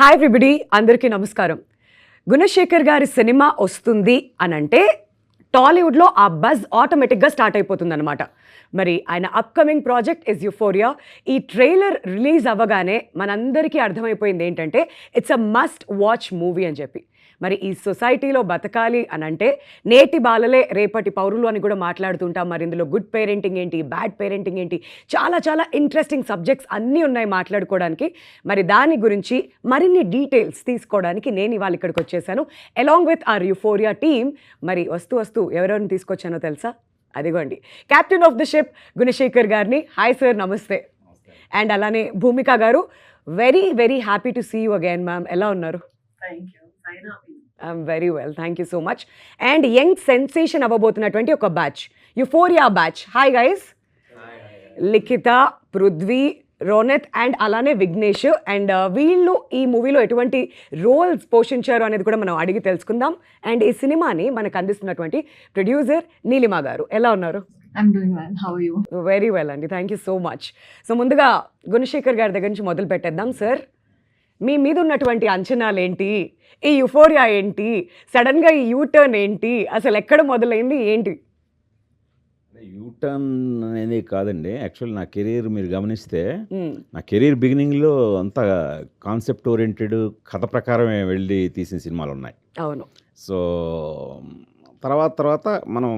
Hi everybody, అందరికీ నమస్కారం. గుణశేఖర్ గారి సినిమా వస్తుంది అని అంటే టాలీవుడ్లో ఆ బజ్ ఆటోమేటిక్గా స్టార్ట్ అయిపోతుందన్నమాట. మరి ఆయన అప్కమింగ్ ప్రాజెక్ట్ ఇస్ యుఫోరియా. ఈ ట్రైలర్ రిలీజ్ అవ్వగానే మనందరికీ అర్థమైపోయింది ఏంటంటే it's a must watch movie అని చెప్పి. మరి ఈ సొసైటీలో బతకాలి అని అంటే నేటి బాలలే రేపటి పౌరులు అని కూడా మాట్లాడుతుంటాం. మరి ఇందులో గుడ్ పేరెంటింగ్ ఏంటి, బ్యాడ్ పేరెంటింగ్ ఏంటి, చాలా చాలా ఇంట్రెస్టింగ్ సబ్జెక్ట్స్ అన్నీ ఉన్నాయి మాట్లాడుకోవడానికి. మరి దాని గురించి మరిన్ని డీటెయిల్స్ తీసుకోవడానికి నేను ఇవాళ ఇక్కడికి వచ్చేసాను along with our Euphoria team. మరి వస్తూ ఎవరెవరిని తీసుకొచ్చానో తెలుసా? అదిగోండి, captain of the ship Gunasekhar గారిని. హాయ్ సార్, నమస్తే. అండ్ అలానే Bhumika garu, very very happy to see you again ma'am. ఎలా ఉన్నారు? I am very well, thank you so much. And young sensation అవ్వబోతున్నటువంటి ఒక batch, Euphoria batch. Hi guys. Likhitha, Prithvi, Ronit and అలానే Vignesh. And వీళ్ళు ఈ మూవీలో ఎటువంటి రోల్స్ పోషించారు అనేది కూడా మనం అడిగి తెలుసుకుందాం. అండ్ ఈ సినిమాని మనకు అందిస్తున్నటువంటి ప్రొడ్యూసర్ నీలిమా గారు. ఎలా ఉన్నారు? I'm doing well. How are you? Very well అండి, thank you so much. So ముందుగా గుణశేఖర్ గారి దగ్గర నుంచి మొదలు పెట్టేద్దాం. సార్, మీ మీద ఉన్నటువంటి అంచనాలు ఏంటి? ఈ యుఫోరియా ఏంటి? సడన్గా ఈ యూటర్న్ ఏంటి? అసలు ఎక్కడ మొదలైంది ఏంటి? యూటర్న్ అనేది కాదండి. యాక్చువల్ నా కెరీర్ మీరు గమనిస్తే నా కెరీర్ బిగినింగ్లో అంతా కాన్సెప్ట్ ఓరియంటెడ్ కథ ప్రకారమే వెళ్ళి తీసిన సినిమాలు ఉన్నాయి. అవును. సో తర్వాత మనం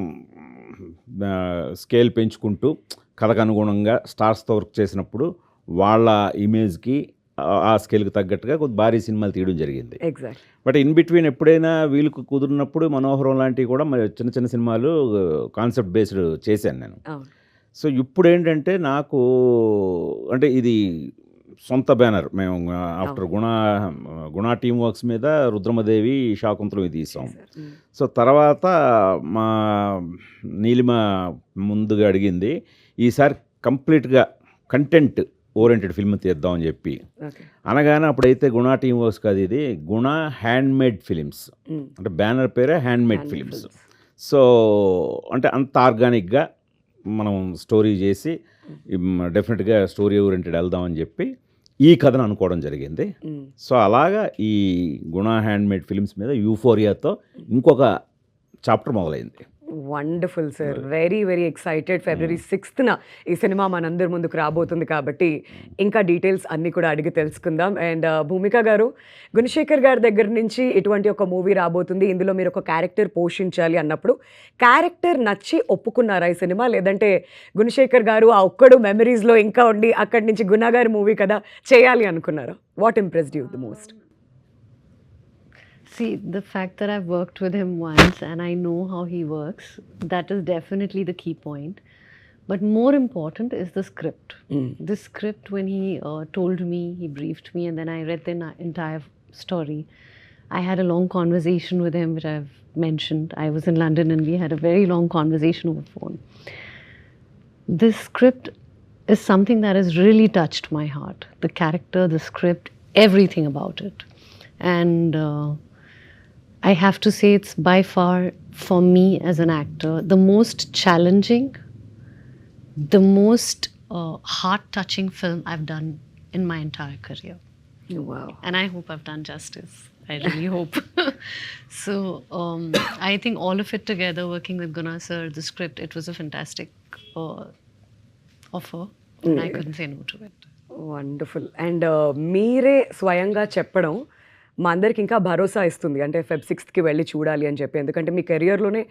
స్కేల్ పెంచుకుంటూ కథకు అనుగుణంగా స్టార్స్తో వర్క్ చేసినప్పుడు వాళ్ళ ఇమేజ్కి ఆ స్కేల్కి తగ్గట్టుగా కొద్ది భారీ సినిమాలు తీయడం జరిగింది. ఎగ్జాక్ట్. బట్ ఇన్ బిట్వీన్ ఎప్పుడైనా వీళ్ళకు కుదిరినప్పుడు మనోహరం లాంటివి కూడా మరి చిన్న చిన్న సినిమాలు కాన్సెప్ట్ బేస్డ్ చేశాను నేను. సో ఇప్పుడు ఏంటంటే నాకు అంటే ఇది సొంత బ్యానర్. మేము ఆఫ్టర్ గుణ టీమ్ వర్క్స్ మీద రుద్రమదేవి, శాకుంతలం ఇది తీసాం. సో తర్వాత మా నీలిమ ముందుగా అడిగింది ఈసారి కంప్లీట్గా కంటెంట్ ఓరియంటెడ్ ఫిల్మ్ తీద్దామని చెప్పి అనగానే అప్పుడైతే గుణ టీమ్ వర్క్స్ కాదు, ఇది గుణ హ్యాండ్మేడ్ ఫిలిమ్స్, అంటే బ్యానర్ పేరే హ్యాండ్మేడ్ ఫిలిమ్స్. సో అంటే అంత ఆర్గానిక్గా మనం స్టోరీ చేసి డెఫినెట్గా స్టోరీ ఓరియంటెడ్ వెళ్దామని చెప్పి ఈ కథను అనుకోవడం జరిగింది. సో అలాగా ఈ గుణ హ్యాండ్మేడ్ ఫిలిమ్స్ మీద యూఫోరియాతో ఇంకొక చాప్టర్ మొదలైంది. Wonderful sir, very very excited. February 6th ఈ సినిమా మనందరి ముందుకు రాబోతుంది కాబట్టి ఇంకా డీటెయిల్స్ అన్నీ కూడా అడిగి తెలుసుకుందాం. అండ్ భూమిక గారు, గుణశేఖర్ గారి దగ్గర నుంచి ఇటువంటి ఒక మూవీ రాబోతుంది, ఇందులో మీరు ఒక క్యారెక్టర్ పోషించాలి అన్నప్పుడు క్యారెక్టర్ నచ్చి ఒప్పుకున్నారా ఈ సినిమా? లేదంటే గుణశేఖర్ గారు ఆ ఒక్కడు మెమరీస్లో ఇంకా ఉండి అక్కడి నుంచి గుణ గారి మూవీ కదా చేయాలి అనుకున్నారా? What impressed you the most? See, the fact that I've worked with him once and I know how he works, that is definitely the key point. But more important is the script. The script, when he told me, he briefed me, and then I read the entire story. I had a long conversation with him, which I've mentioned. I was in London and we had a very long conversation over the phone. This script is something that has really touched my heart. The character, the script, everything about it. And I have to say it's by far, for me as an actor, the most challenging, the most heart-touching film I've done in my entire career. Wow. And I hope I've done justice. I really hope. So I think all of it together, working with Guna sir, the script, it was a fantastic offer. And I couldn't say no to it. Wonderful. And మీరే స్వయంగా చెప్పడం మా అందరికి ఇంకా భరోసా ఇస్తుంది. అంటే Feb 6th వెళ్ళి చూడాలి అని చెప్పి. ఎందుకంటే మీ కెరియర్లోనే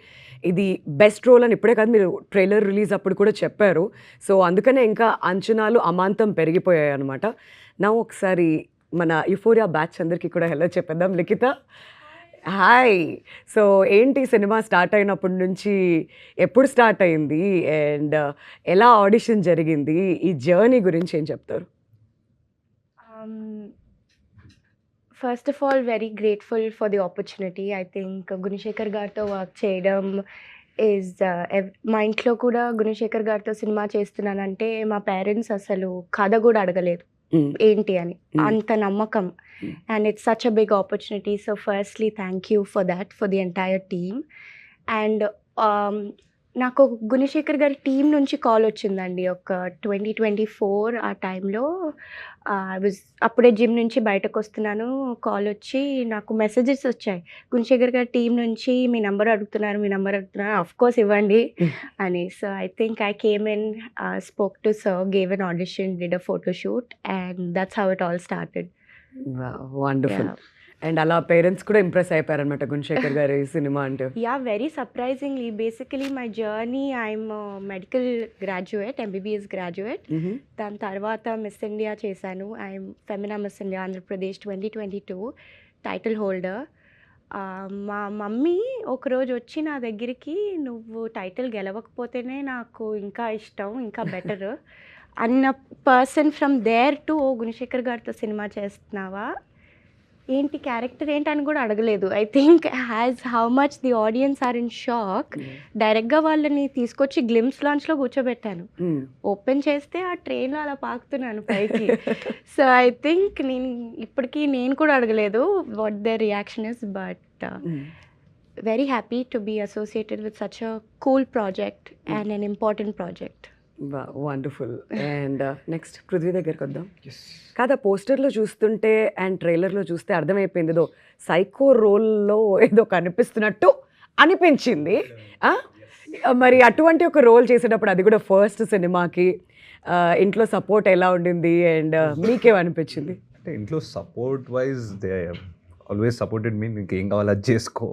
ఇది బెస్ట్ రోల్ అని ఇప్పుడే కాదు, మీరు ట్రైలర్ రిలీజ్ అప్పుడు కూడా చెప్పారు. సో అందుకనే ఇంకా అంచనాలు అమాంతం పెరిగిపోయాయి అనమాట. నా ఒకసారి మన యుఫోరియా బ్యాచ్ అందరికీ కూడా హెల్లో చెప్పేద్దాం. లిఖిత, హాయ్. సో ఏంటి సినిమా స్టార్ట్ అయినప్పటి నుంచి ఎప్పుడు స్టార్ట్ అయింది అండ్ ఎలా ఆడిషన్ జరిగింది, ఈ జర్నీ గురించి ఏం చెప్తారు? First of all, very grateful for the opportunity. I think Gunashekar గారితో వర్క్ చేయడం ఈజ్ మా ఇంట్లో కూడా గుణశేఖర్ గారితో సినిమా చేస్తున్నానంటే మా పేరెంట్స్ అసలు కథ కూడా అడగలేదు ఏంటి అని, అంత నమ్మకం. And it's such a big opportunity. So firstly thank you for that, for the entire team. And నాకు గుణశేఖర్ గారి టీం నుంచి కాల్ వచ్చిందండి. ఒక 2024 ఆ టైంలో అప్పుడే జిమ్ నుంచి బయటకొస్తున్నాను. కాల్ వచ్చి నాకు మెసేజెస్ వచ్చాయి. గుణశేఖర్ గారి టీం నుంచి మీ నంబర్ అడుగుతున్నారు. ఆఫ్‌కోర్స్ ఇవ్వండి అని. So, I think I came in, spoke to sir, gave N audition, did a photo shoot and that's how it all started. Wonderful. Yeah! And అలా పేరెంట్స్ కూడా ఇంప్రెస్ అయిపోయారనమాట గుణశేఖర్ గారి cinema అంటే. Yeah, very surprisingly. Basically, my journey, I'm a medical graduate, MBBS graduate. దాని తర్వాత miss India చేశాను. I'm Femina miss India Andhra Pradesh 2022 title holder. మా mummy ఒకరోజు వచ్చి నా దగ్గరికి, నువ్వు టైటిల్ గెలవకపోతేనే నాకు ఇంకా ఇష్టం, ఇంకా బెటర్ అన్న పర్సన్ ఫ్రమ్ దేర్ టు, ఓ గుణశేఖర్ గారితో సినిమా చేస్తున్నావా, ఏంటి క్యారెక్టర్ ఏంటి అని కూడా అడగలేదు. I think how much the audience are in shock. డైరెక్ట్గా వాళ్ళని తీసుకొచ్చి గ్లిమ్స్ లాంచ్లో కూర్చోబెట్టాను. ఓపెన్ చేస్తే ఆ ట్రైన్లో అలా పాకుతున్నాను పైకి. సో ఐ థింక్ ఇప్పటికీ నేను కూడా అడగలేదు what their reaction is, but very happy to be associated with such a cool project and an important project. Wonderful. And next Prithvi దగ్గరికి వద్దాం. కాదా, పోస్టర్లో చూస్తుంటే అండ్ ట్రైలర్లో చూస్తే అర్థమైపోయింది, ఏదో సైకో రోల్లో ఏదో కనిపిస్తున్నట్టు అనిపించింది. మరి అటువంటి ఒక రోల్ చేసేటప్పుడు, అది కూడా ఫస్ట్ సినిమాకి, ఇంట్లో సపోర్ట్ ఎలా ఉండింది అండ్ మీకేమనిపించింది? అంటే ఇంట్లో support wise they always supported me, నీకు ఏం కావాలి అది చేసుకో.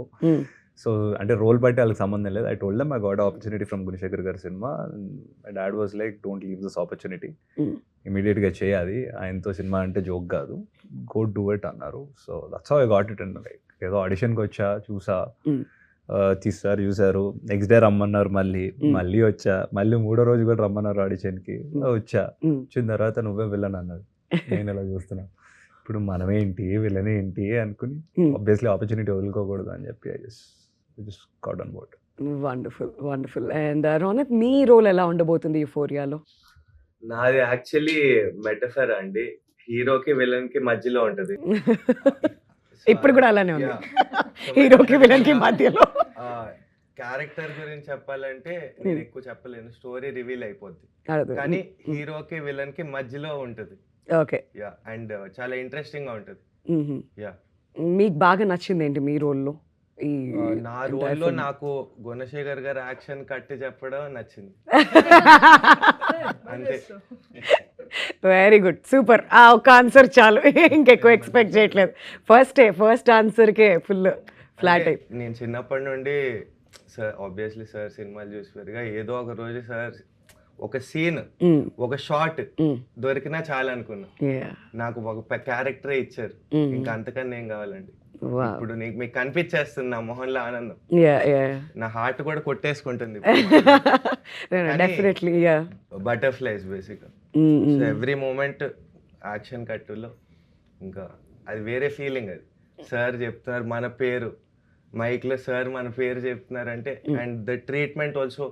సో అంటే రోల్ బట్టి వాళ్ళకి సంబంధం లేదు. I told them I got opportunity from Gunasekhar గారి cinema. My dad was like, don't leave this opportunity, ఇమీడియట్గా చేయాలి, ఆయనతో సినిమా అంటే జోక్ కాదు, గో డూ ఇట్ అన్నారు. So that's how I got it. And like ఏదో ఆడిషన్కి వచ్చా, తీస్తారు, చూసారు, నెక్స్ట్ డే రమ్మన్నారు, మళ్ళీ వచ్చా, మళ్ళీ 3వ రోజు కూడా రమ్మన్నారు ఆడిషన్కి, వచ్చిన తర్వాత నువ్వే విలన్ అన్నాడు. నేను ఇలా చూస్తున్నా, ఇప్పుడు మనమేంటి విలన్ ఏంటి అనుకుని, ఆబ్వియస్లీ ఆపర్చునిటీ వదులుకోకూడదు అని చెప్పి I just got on board. Wonderful. And Ronak, మీ రోల్ ఎలా ఉండబోతుంది యూఫోరియాలో? నాది యాక్చువల్లీ మెటఫర్ అండి, హీరోకి విలన్ కి మధ్యలో ఉంటది. ఇప్పుడు కూడా అలానే ఉంది, హీరోకి విలన్ కి మధ్యలో. క్యారెక్టర్ గురించి చెప్పాలంటే నేను ఎక్కువ చెప్పలేను, స్టోరీ రివీల్ అయిపోద్ది, కానీ హీరోకి విలన్ కి మధ్యలో ఉంటది. ఓకే. యా, అండ్ చాలా ఇంట్రెస్టింగ్ గా ఉంటది. యా, మీకు బాగా నచ్చింది ఏంటి మీ రోల్లో? నా రోల్లో నాకు గుణశేఖర్ గారు యాక్షన్ కట్టి చెప్పడం నచ్చింది అంతే. Very good, super. ఒక ఆన్సర్ చాలు, ఇంకెక్కువ ఎక్స్పెక్ట్ చేయట్లేదు. ఫస్ట్ ఆన్సర్కే ఫుల్ ఫ్లాట్ అయి. నేను చిన్నప్పటి నుండి సార్, ఆబ్వియస్లీ సార్ సినిమాలు చూసి పెరిగా, ఏదో ఒక రోజు సార్ ఒక సీన్, ఒక షాట్ దొరికినా చాలా అనుకున్నా. నాకు ఒక క్యారెక్టరే ఇచ్చారు, ఇంకా అంతకన్నా ఏం కావాలండి. ఇప్పుడు మీకు కనిపించేస్తుంది నా మొహంలో ఆనందం, నా హార్ట్ కూడా కొట్టేసుకుంటుంది. Butterflies basic, every moment action కట్టులో ఇంకా అది వేరే ఫీలింగ్. అది సార్ చెప్తున్నారు మన పేరు, మైక్ లో సార్ మన పేరు చెప్తున్నారంటే, and the treatment also,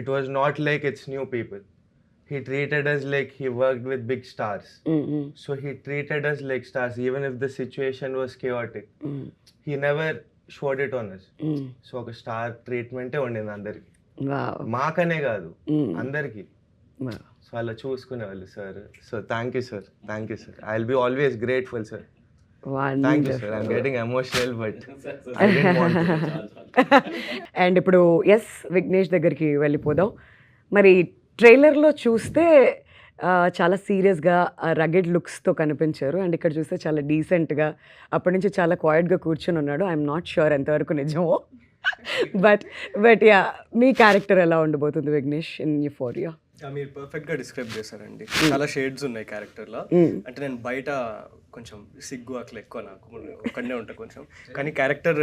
it was not like it's new people. He treated us like he worked with big stars. So he treated us like stars, even if the situation was chaotic. He never showed it on us. So ఒక star ట్రీట్మెంటే ఉండేది అందరికి, మాకనే కాదు అందరికి. So అలా చూసుకునేవాళ్ళు sir. So thank you sir, I will be always grateful sir. Thank you sir. I'm getting emotional, but I didn't want to. And ఇప్పుడు విఘ్నేష్ దగ్గరికి వెళ్ళిపోదాం. మరి ట్రైలర్లో చూస్తే చాలా సీరియస్గా రగెడ్ లుక్స్తో కనిపించారు, అండ్ ఇక్కడ చూస్తే చాలా డీసెంట్గా, అప్పటి నుంచి చాలా క్వైట్గా కూర్చొని ఉన్నాడు. ఐఎమ్ నాట్ ష్యూర్ ఎంతవరకు నిజమో, బట్ యా, మీ క్యారెక్టర్ ఎలా ఉండబోతుంది విఘ్నేష్ ఇన్ యూఫోరియా? మీరు పర్ఫెక్ట్గా డిస్క్రైబ్ చేశారండి. చాలా షేడ్స్ ఉన్నాయి క్యారెక్టర్లో. అంటే నేను బయట కొంచెం సిగ్గు అట్లా ఎక్కువ, నాకు ఒక్కడనే ఉంటా కొంచెం, కానీ క్యారెక్టర్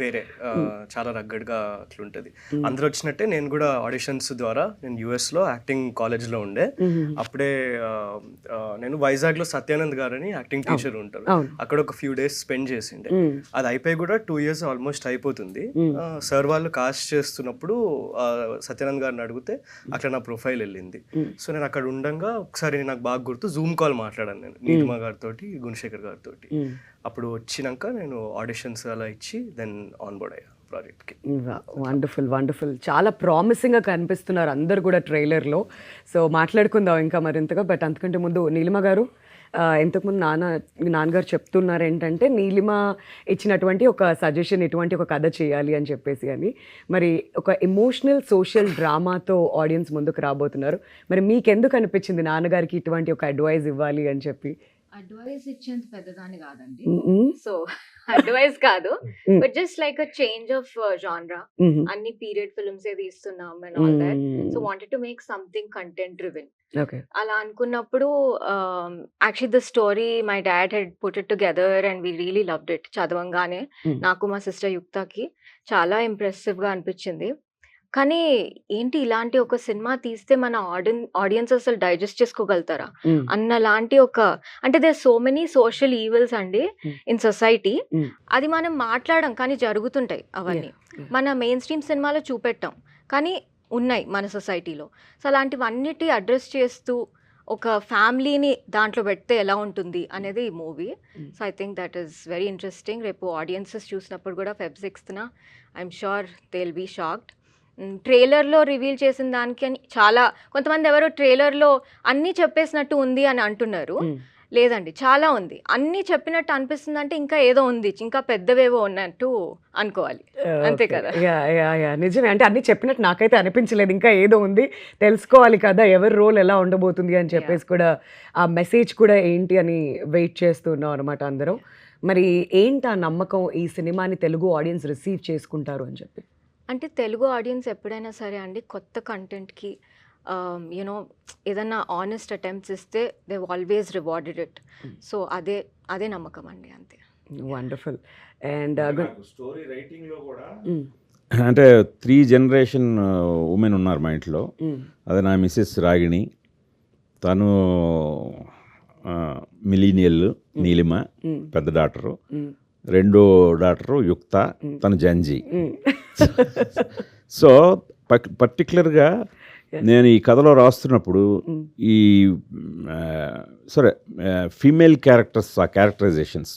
వేరే, చాలా రగ్గడ్గా అట్లా ఉంటుంది. అందరూ వచ్చినట్టే నేను కూడా ఆడిషన్స్ ద్వారా, నేను యూఎస్లో యాక్టింగ్ కాలేజ్లో ఉండే, అప్పుడే నేను వైజాగ్లో సత్యానంద్ గారు అని యాక్టింగ్ టీచర్ ఉంటారు, అక్కడ ఒక ఫ్యూ డేస్ స్పెండ్ చేసిండే. అది అయిపోయి కూడా 2 years ఆల్మోస్ట్ అయిపోతుంది. సార్ వాళ్ళు కాస్ట్ చేస్తున్నప్పుడు సత్యానంద్ గారిని అడిగితే అట్లా నా ప్రొఫైల్ వెళ్ళింది. సో నేను అక్కడ ఉండగా ఒకసారి నాకు బాగా గుర్తు, జూమ్ కాల్ మాట్లాడాను నేను నీలిమా గారితో, గుణశేఖర్ గారితో. అప్పుడు వచ్చినాక నేను ఆడిషన్స్ అలా ఇచ్చి దెన్ ఆన్ బోర్డ్ అయ్యా. ప్రాజెక్ట్కి. వండర్ఫుల్ వండర్ఫుల్, చాలా ప్రామిసింగ్గా కనిపిస్తున్నారు అందరు కూడా ట్రైలర్లో. సో మాట్లాడుకుందాం ఇంకా మరింతగా. బట్ అంతకంటే ముందు నీలిమ గారు, ఇంతకుముందు నాన్నగారు చెప్తున్నారు ఏంటంటే నీలిమ ఇచ్చినటువంటి ఒక సజెషన్, ఇటువంటి ఒక కథ చేయాలి అని చెప్పేసి అని. మరి ఒక ఎమోషనల్ సోషల్ డ్రామాతో ఆడియన్స్ ముందుకు రాబోతున్నారు. మరి మీకెందుకు అనిపించింది నాన్నగారికి ఇటువంటి ఒక అడ్వైజ్ ఇవ్వాలి అని చెప్పి? అడ్వైస్ ఇచ్చేంత పెద్దదాన్ని కాదండి, మ్మ్. సో అడ్వైస్ కాదు, Mm. But just like a change of genre. మ్మ్. అన్ని పీరియడ్ ఫిల్మ్స్ ఏ తీస్తున్నాం and all that, so Mm. Wanted to make something content driven. Okay. అలా అనుకున్నప్పుడు actually the story my dad had put it together and we really loved it. చదవంగానే Mm. నాకు మా sister యుక్తకి చాలా ఇంప్రెసివ్గా అనిపించింది. కానీ ఏంటి ఇలాంటి ఒక సినిమా తీస్తే మన ఆడియన్స్ అసలు డైజెస్ట్ చేసుకోగలుగుతారా మ్మ్. అన్నలాంటి ఒక, అంటే there so many social evils అండి Mm. In society. Mm. అది మనం మాట్లాడం కానీ జరుగుతుంటాయి అవన్నీ. Yeah. మన మెయిన్ స్ట్రీమ్ సినిమాలో చూపెట్టాం కానీ ఉన్నాయి మన సొసైటీలో. సో అలాంటివన్నిటి అడ్రస్ చేస్తూ ఒక ఫ్యామిలీని దాంట్లో పెడితే ఎలా ఉంటుంది అనేది ఈ movie. Mm. So I think that is very interesting. రేపు ఆడియన్సెస్ చూసినప్పుడు కూడా Feb 6th I'm sure they will be shocked. ట్రైలర్లో రివీల్ చేసిన దానికి అని చాలా కొంతమంది ఎవరో ట్రైలర్లో అన్నీ చెప్పేసినట్టు ఉంది అని అంటున్నారు. మ్మ్. లేదండి, చాలా ఉంది. అన్నీ చెప్పినట్టు అనిపిస్తుంది అంటే ఇంకా ఏదో ఉంది, ఇంకా పెద్దవేవో ఉన్నట్టు అనుకోవాలి. అంతే Okay. కదా. యా యా యా నిజమే. అంటే అన్ని చెప్పినట్టు నాకైతే అనిపించలేదు, ఇంకా ఏదో ఉంది, తెలుసుకోవాలి కదా ఎవరి రోల్ ఎలా ఉండబోతుంది అని చెప్పేసి కూడా ఆ మెసేజ్ కూడా ఏంటి అని వెయిట్ చేస్తున్నాం అనమాట అందరం. మరి ఏంటి ఆ నమ్మకం ఈ సినిమాని తెలుగు ఆడియన్స్ రిసీవ్ చేసుకుంటారు అని చెప్పి? అంటే తెలుగు ఆడియన్స్ ఎప్పుడైనా సరే అండి కొత్త కంటెంట్కి యూనో ఏదన్నా ఆనెస్ట్ అటెంప్ట్స్ ఇస్తే they always rewarded it. So అదే నమ్మకం అండి, అంతే. వండర్ఫుల్. అండ్ స్టోరీ రైటింగ్లో కూడా అంటే 3 జనరేషన్ ఉమెన్ ఉన్నారు మా ఇంట్లో. అదే నా మిస్సెస్ రాగిణి, తను మిలీనియల్ నీలిమ, పెద్ద డాక్టరు. రెండో డాక్టరు యుక్త, తను జంజీ. సో పర్టికులర్గా నేను ఈ కథలో రాస్తున్నప్పుడు ఈ సరే ఫీమేల్ క్యారెక్టర్స్, ఆ క్యారెక్టరైజేషన్స్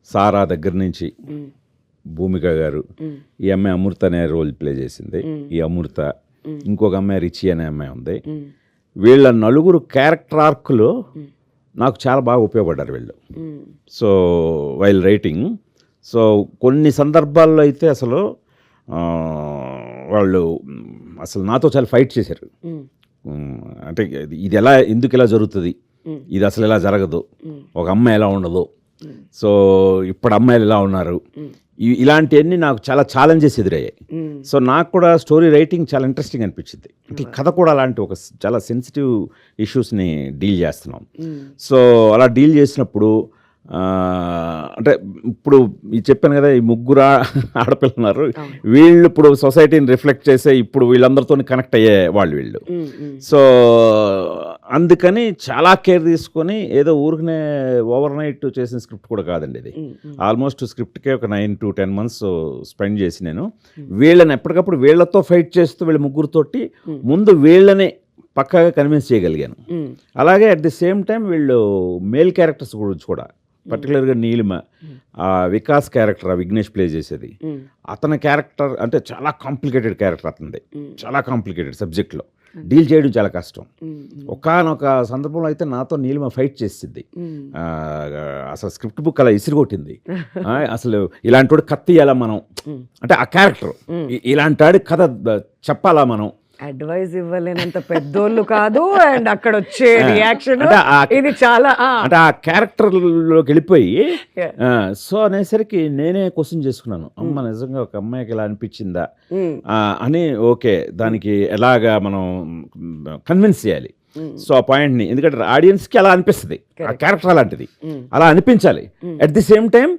సారా దగ్గర నుంచి భూమిక గారు, ఈ అమ్మాయి అమృత అనే రోల్ ప్లే చేసింది, ఈ అమృత, ఇంకొక అమ్మాయి రిచి అనే అమ్మాయి ఉంది. వీళ్ళ నలుగురు క్యారెక్టర్ ఆర్క్లో నాకు చాలా బాగా ఉపయోగపడ్డారు వీళ్ళు. సో వైల్ రైటింగ్, సో కొన్ని సందర్భాల్లో అయితే అసలు వాళ్ళు అసలు నాతో చాలా ఫైట్ చేశారు. అంటే ఇది ఎలా, ఎందుకు ఇలా జరుగుతుంది, ఇది అసలు ఎలా జరగదు, ఒక అమ్మాయి ఎలా ఉండదు, సో ఇప్పుడు అమ్మాయిలు ఎలా ఉన్నారు, ఇలాంటివన్నీ నాకు చాలా ఛాలెంజెస్ ఎదురయ్యాయి. సో నాకు కూడా స్టోరీ రైటింగ్ చాలా ఇంట్రెస్టింగ్ అనిపించింది. అంటే ఈ కథ కూడా అలాంటి ఒక చాలా సెన్సిటివ్ ఇష్యూస్ని డీల్ చేస్తున్నాం. సో అలా డీల్ చేసినప్పుడు అంటే ఇప్పుడు చెప్పాను కదా, ఈ ముగ్గురు ఆడపిల్లలు ఉన్నారు, వీళ్ళు ఇప్పుడు సొసైటీని రిఫ్లెక్ట్ చేసే ఇప్పుడు వీళ్ళందరితో కనెక్ట్ అయ్యే వీళ్ళు. సో అందుకని చాలా కేర్ తీసుకొని ఏదో ఊరికనే ఓవర్ నైట్ చేసిన స్క్రిప్ట్ కూడా కాదండి ఇది. ఆల్మోస్ట్ స్క్రిప్ట్కే ఒక 9 to 10 months స్పెండ్ చేసి నేను వీళ్ళని ఎప్పటికప్పుడు వీళ్ళతో ఫైట్ చేస్తూ వీళ్ళ ముగ్గురుతోటి ముందు వీళ్ళని పక్కాగా కన్విన్స్ చేయగలిగాను. అలాగే అట్ ది సేమ్ టైం వీళ్ళు మేల్ క్యారెక్టర్స్ గురించి కూడా, పర్టికులర్గా నీలిమ, ఆ వికాస్ క్యారెక్టర్, ఆ విఘ్నేష్ ప్లే చేసేది, అతని క్యారెక్టర్ అంటే చాలా కాంప్లికేటెడ్ క్యారెక్టర్ అతనిది, చాలా కాంప్లికేటెడ్ సబ్జెక్ట్లో డీల్ చేయడం చాలా కష్టం. ఒకానొక సందర్భంలో అయితే నాతో నీలిమ ఫైట్ చేసింది, అసలు స్క్రిప్ట్ బుక్ అలా ఇసిరిగొట్టింది. అసలు ఇలాంటి వాడు కత్తి ఎలా మనం, అంటే ఆ క్యారెక్టర్ ఇలాంటి వాడి కథ చెప్పాలా మనం, అడ్వైజ్ ఇవ్వలేనంత పెద్దోళ్ళు కాదు. అండ్ అక్కడ వచ్చే రియాక్షన్ ఇది చాలా అంటే ఆ క్యారెక్టర్లోకి వెళ్ళిపోయి, సో అనేసరికి నేనే క్వశ్చన్ చేసుకున్నాను, అమ్మ నిజంగా ఒక అమ్మాయికి ఇలా అనిపించిందా అని. ఓకే, దానికి ఎలాగా మనం కన్విన్స్ చేయాలి. సో ఆ పాయింట్ని, ఎందుకంటే ఆడియన్స్కి అలా అనిపిస్తుంది, ఆ క్యారెక్టర్ అలాంటిది, అలా అనిపించాలి. At the same time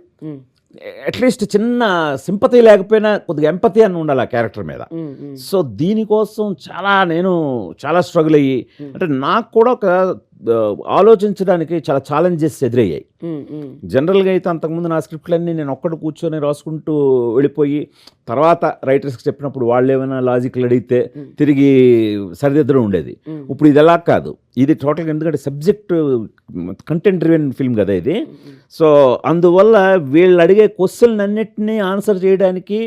at least చిన్న సింపతి లేకపోయినా కొద్దిగా ఎంపతి అని ఉండాలి ఆ క్యారెక్టర్ మీద. సో దీనికోసం నేను చాలా స్ట్రగుల్ అయ్యి, అంటే నాకు కూడా ఒక ఆలోచించడానికి చాలా ఛాలెంజెస్ ఎదురయ్యాయి. జనరల్గా అయితే అంతకుముందు నా స్క్రిప్ట్లన్నీ నేను ఒక్కడు కూర్చొని రాసుకుంటూ వెళ్ళిపోయి తర్వాత రైటర్స్కి చెప్పినప్పుడు వాళ్ళు ఏమైనా లాజిక్లు అడిగితే తిరిగి సరిదిద్దడం ఉండేది. ఇప్పుడు ఇది ఎలా కాదు, ఇది టోటల్గా ఎందుకంటే సబ్జెక్ట్ కంటెంట్ డ్రివెన్ ఫిల్మ్ కదా ఇది. సో అందువల్ల వీళ్ళు అడిగే క్వశ్చన్ అన్నిటినీ ఆన్సర్ చేయడానికి,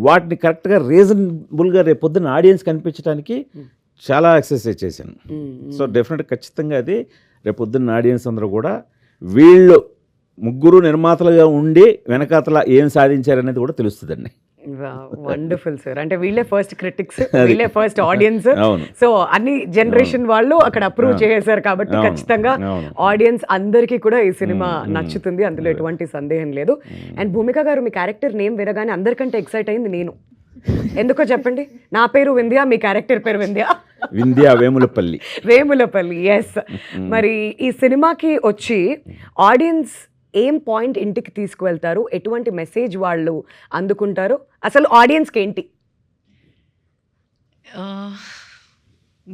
వాటిని కరెక్ట్గా రీజనబుల్గా రేపు పొద్దున్న ఆడియన్స్ కనిపించడానికి చాలా ఎక్సర్సైజ్ చేశాను. సో డెఫినెట్గా ఖచ్చితంగా అది రేపు పొద్దున్న ఆడియన్స్ అందరూ కూడా వీళ్ళు ముగ్గురు నిర్మాతలుగా ఉండి వెనకాతల ఏం సాధించారనేది కూడా తెలుస్తుందండి. Wonderful sir. అంటే వీళ్ళే ఫస్ట్ క్రిటిక్స్, వీళ్ళే ఫస్ట్ ఆడియన్స్. అవును. సో అన్ని జనరేషన్ వాళ్ళు అక్కడ అప్రూవ్ చేశారు కాబట్టి ఖచ్చితంగా ఆడియన్స్ అందరికీ కూడా ఈ సినిమా నచ్చుతుంది, అందులో ఎటువంటి సందేహం లేదు. అండ్ భూమిక గారు, మీ క్యారెక్టర్ నేమ్ వినగానే అందరికంటే ఎక్సైట్ అయింది నేను. ఎందుకో చెప్పండి. నా పేరు వింధ్య, మీ క్యారెక్టర్ పేరు వింధ్య వేములపల్లి. వేములపల్లి, ఎస్. మరి ఈ సినిమాకి వచ్చి ఆడియన్స్ ఏం పాయింట్ ఇంటికి తీసుకువెళ్తారు, ఎటువంటి మెసేజ్ వాళ్ళు అందుకుంటారు, అసలు ఆడియన్స్కి ఏంటి?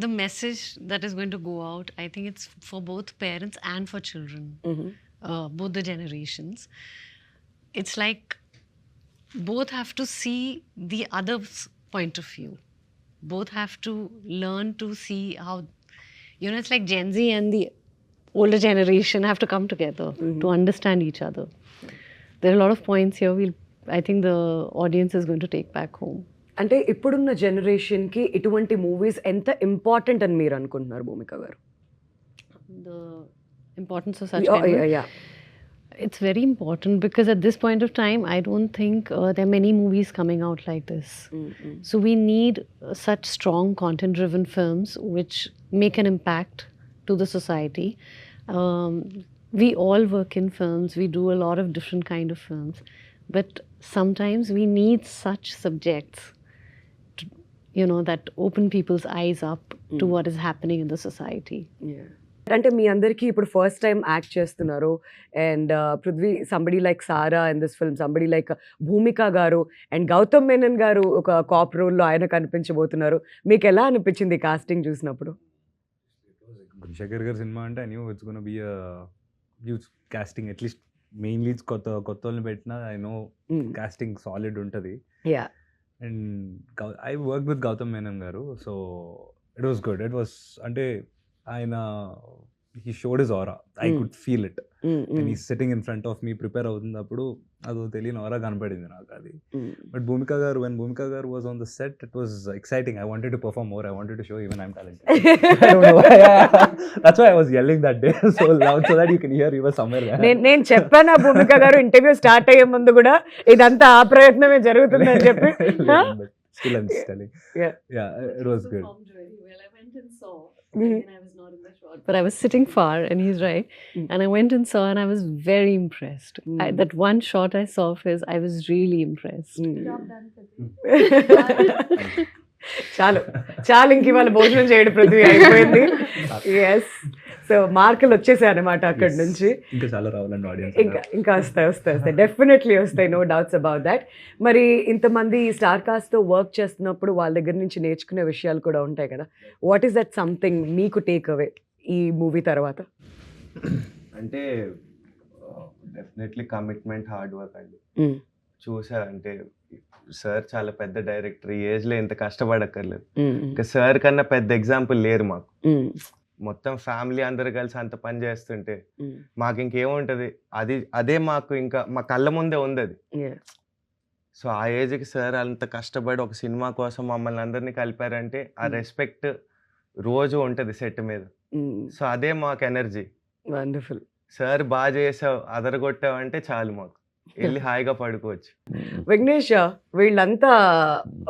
The message that is going to go out, I think it's for both parents and for children, both the generations. It's like both have to see the other's point of view. Both have to learn to see how, it's like Gen Z and the older generation have to come together to understand each other. There are a lot of points here I think the audience is going to take back home. అంటే ఇప్పుడున్న జనరేషన్కి ఇటువంటి movies ఎంత important అని మీరు అనుకుంటున్నారు భూమిక గారు? The importance of such kind of... Yeah. It's very important because at this point of time, I don't think there are many movies coming out like this. So we need such strong content-driven films which make an impact to the society. We all work in films. We do a lot of different kind of films. But sometimes we need such subjects, that open people's eyes up to what is happening in the society. Yeah. అంటే మీ అందరికీ ఇప్పుడు first time act చేస్తున్నారు. And Prithvi, somebody like Sara in this film, somebody like Bhumika garu, and Gautam Menon గారు ఒక cap రోల్లో ఆయన కనిపించబోతున్నారు. మీకు ఎలా అనిపించింది కాస్టింగ్ చూసినప్పుడు? గుణశేఖర్ గారి సినిమా అంటే I knew it's gonna be a huge casting. At least main leads కొత్త వాళ్ళని పెట్టినా ఐ నో కాస్టింగ్ సాలిడ్ ఉంటుంది. Yeah. And I work with Gautam Menon garu. So it was good. It was అంటే ఆయన he showed his aura. I could feel it. And he's sitting in front of me, prepare అవుతున్నప్పుడు అదో తెలియని aura కనపడింది నాకు అది. But Bhumika Garu, when Bhumika Garu was on the set, it was exciting. I wanted to perform more. I wanted to show even I'm talented. I don't know why. That's why I was yelling that day so loud so that you can hear you were somewhere there. నేను చెప్పాను భూమిక గారు interview start అయ్యే ముందు కూడా ఇదంతా ఆ ప్రయత్నమే జరుగుతుందని చెప్పి. But still I'm just telling. Yeah, it was good. I went and saw. And I was not in the shot, but I was sitting far, and he's right. And I went and saw, and I was very impressed. That one shot I saw of his, I was really impressed. చాలు ఇంక ఇవాళ భోజనం చేయడం పృథ్వీ అయిపోయింది. Yes. So మార్కులు వచ్చేసాయి అనమాట అక్కడి నుంచి. ఇంకా చాలా రావాలండి ఆడియన్స్. ఇంకా వస్తాయి డెఫినెట్లీ వస్తాయి, నో డౌట్స్ అబౌట్ దాట్. మరి ఇంతమంది స్టార్ కాస్ట్తో వర్క్ చేస్తున్నప్పుడు వాళ్ళ దగ్గర నుంచి నేర్చుకునే విషయాలు కూడా ఉంటాయి కదా. వాట్ ఈస్ దట్ సంథింగ్ మీకు టేక్ అవే ఈ మూవీ తర్వాత? అంటే డెఫినెట్లీ కమిట్మెంట్, హార్డ్ వర్క్ అండి. చూసా అంటే సార్ చాలా పెద్ద డైరెక్టర్, ఈ ఏజ్లో ఇంత కష్టపడక్కర్లేదు. ఇంకా సార్ కన్నా పెద్ద ఎగ్జాంపుల్ లేరు మాకు. మొత్తం ఫ్యామిలీ అందరు కలిసి అంత పని చేస్తుంటే మాకు ఇంకేముంటది, అదే మాకు ఇంకా మా కళ్ళ ముందే ఉంది అది. సో ఆ ఏజ్కి సార్ అంత కష్టపడి ఒక సినిమా కోసం మమ్మల్ని అందరినీ కలిపారంటే ఆ రెస్పెక్ట్ రోజు ఉంటుంది సెట్ మీద. సో అదే మాకు ఎనర్జీ. వండర్ఫుల్. సార్ బాగా చేసావు, అదరగొట్టావంటే చాలు, మాకు వెళ్ళి హాయిగా పడుకోవచ్చు. విఘ్నేష్, వీళ్ళంతా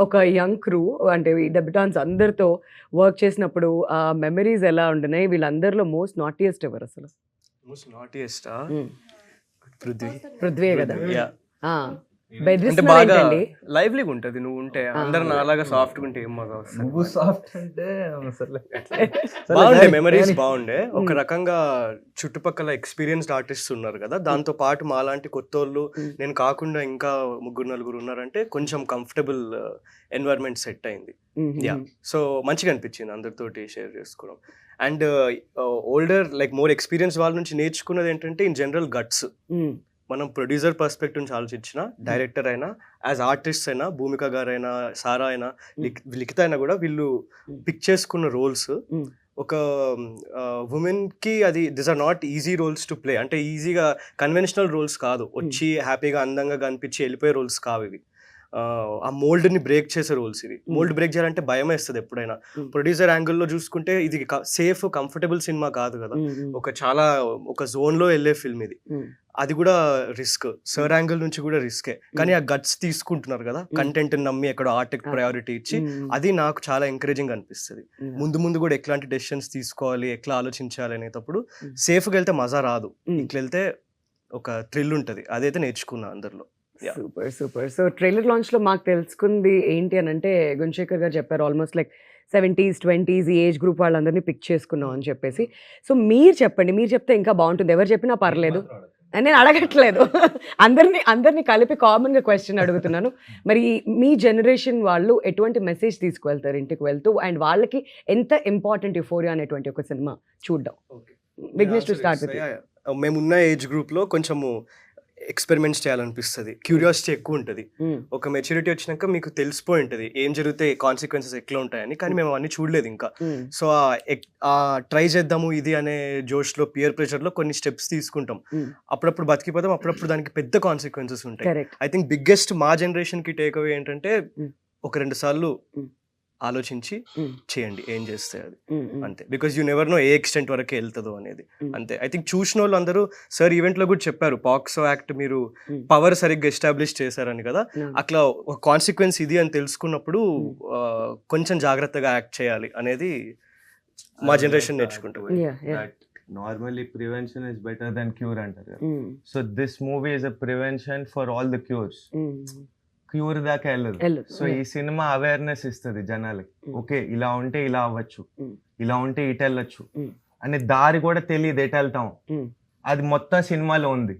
ఒక యంగ్ క్రూ, అంటే ఈ డెబ్యూటాన్స్ అందరితో వర్క్ చేసినప్పుడు ఆ మెమరీస్ ఎలా ఉంటున్నాయి? వీళ్ళందరిలో మోస్ట్ నాటియెస్ట్ ఎవరు అసలు? Most naughtiest Prithvi. పృథ్వీ కదా. అంటే బెదిరిస్తున్నారు బాగా ఏంటండి? లైవ్లీగా ఉంటుంది నువ్వు ఉంటే. అందరు నాలాగా సాఫ్ట్గా ఉంటే ఏం మజా వస్తుంది. నువ్వు సాఫ్ట్ అంటే సర్లే. బాగుండే మెమరీస్ బాగుండే. ఒక రకంగా చుట్టుపక్కల ఎక్స్పీరియన్స్డ్ ఆర్టిస్ట్స్ ఉన్నారు కదా, దాంతో పాటు మాలాంటి కొత్తోళ్ళు నేను కాకుండా ఇంకా 3-4 ఉన్నారంటే కొంచెం కంఫర్టబుల్ ఎన్వైర్న్మెంట్ సెట్ అయింది. యా, సో మంచిగా అనిపించింది అందరితోటి షేర్ చేసుకోవడం. And older like more experience వాళ్ళ నుంచి నేర్చుకున్నది ఏంటంటే ఇన్ జనరల్ గట్స్. మనం ప్రొడ్యూసర్ పర్స్పెక్టివ్ నుంచి ఆలోచించిన, డైరెక్టర్ అయినా, యాజ్ ఆర్టిస్ట్ అయినా, భూమిక గారైనా, సారా అయినా, లిఖిత అయినా కూడా వీళ్ళు పిక్ చేసుకున్న రోల్స్ ఒక ఉమెన్కి అది this are not easy roles to play. అంటే ఈజీగా కన్వెన్షనల్ రోల్స్ కాదు, వచ్చి హ్యాపీగా అందంగా కనిపించి వెళ్ళిపోయే రోల్స్ కావు ఇవి. ఆ మోల్డ్ని బ్రేక్ చేసే రోల్స్ ఇవి. మోల్డ్ బ్రేక్ చేయాలంటే భయం వేస్తుంది ఎప్పుడైనా. ప్రొడ్యూసర్ యాంగిల్లో చూసుకుంటే ఇది సేఫ్ కంఫర్టబుల్ సినిమా కాదు కదా, ఒక జోన్లో వెళ్ళే ఫిల్మ్ ఇది. అది కూడా రిస్క్, సర్ యాంగిల్ నుంచి కూడా రిస్కే. కానీ ఆ గట్స్ తీసుకుంటున్నారు కదా, కంటెంట్ నమ్మి ఎక్కడ ఆర్ట్కి ప్రయారిటీ ఇచ్చి, అది నాకు చాలా ఎంకరేజింగ్ అనిపిస్తుంది. ముందు ముందు కూడా ఎట్లాంటి డెసిషన్స్ తీసుకోవాలి, ఎట్లా ఆలోచించాలి అనేటప్పుడు సేఫ్గా వెళ్తే మజా రాదు, ఇట్లా వెళ్తే ఒక థ్రిల్ ఉంటుంది. అదైతే నేర్చుకున్నా అందరిలో. సూపర్. సో ట్రైలర్ లాంచ్లో మాకు తెలుసుకుంది ఏంటి అని అంటే, గుణశేఖర్ గారు చెప్పారు ఆల్మోస్ట్ లైక్ 70s 20s ఈ ఏజ్ గ్రూప్ వాళ్ళందరినీ పిక్ చేసుకున్నాం అని చెప్పేసి. సో మీరు చెప్పండి, మీరు చెప్తే ఇంకా బాగుంటుంది. ఎవరు చెప్పినా పర్లేదు, నేను అడగట్లేదు. అందరినీ కలిపి కామన్గా క్వశ్చన్ అడుగుతున్నాను. మరి మీ జనరేషన్ వాళ్ళు ఎటువంటి మెసేజ్ తీసుకువెళ్తారు ఇంటికి వెళ్తూ, అండ్ వాళ్ళకి ఎంత ఇంపార్టెంట్ యుఫోరియా అనేటువంటి ఒక సినిమా చూడడం? Vignesh to start with. మేమున్న ఏజ్ గ్రూప్లో కొంచెము ఎక్స్పెరిమెంట్స్ చేయాలనిపిస్తుంది, క్యూరియాసిటీ ఎక్కువ ఉంటుంది. ఒక మెచ్యూరిటీ వచ్చినాక మీకు తెలిసిపోయి ఉంటుంది ఏం జరిగితే కాన్సిక్వెన్సెస్ ఎట్లా ఉంటాయని. కానీ మేము అవన్నీ చూడలేదు ఇంకా. సో ఆ ట్రై చేద్దాము ఇది అనే జోష్లో, పియర్ ప్రెషర్లో కొన్ని స్టెప్స్ తీసుకుంటాం. అప్పుడప్పుడు బతికిపోతాం, అప్పుడప్పుడు దానికి పెద్ద కాన్సిక్వెన్సెస్ ఉంటాయి. ఐ థింక్ బిగ్గెస్ట్ మా జనరేషన్కి టేక్ అవే ఏంటంటే, 1-2 సార్లు ఆలోచించి చేయండి ఏం చేస్తే అది, అంతే. Because you never know A extent వరకే వెళ్తుందో అనేది, అంతే. ఐ థింక్ చూసిన వాళ్ళు అందరూ సార్ ఈవెంట్లో కూడా చెప్పారు, పాక్సో యాక్ట్ మీరు పవర్ సరిగ్గా ఎస్టాబ్లిష్ చేశారని కదా. అట్లా ఒక కాన్సిక్వెన్స్ ఇది అని తెలుసుకున్నప్పుడు కొంచెం జాగ్రత్తగా యాక్ట్ చేయాలి అనేది మా జనరేషన్ నేర్చుకుంటాం. Normally prevention is better than cure అంటారు. So this movie is a prevention for all the cures. Cure దాకా వెళ్ళదు. సో ఈ సినిమా అవేర్నెస్ ఇస్తుంది జనాలకి. ఓకే, ఇలా ఉంటే ఇలా అవ్వచ్చు, ఇలా ఉంటే ఇటు వెళ్ళొచ్చు అనే దారి కూడా తెలియదు, ఎటు వెళ్తాం అది మొత్తం సినిమాలో ఉంది.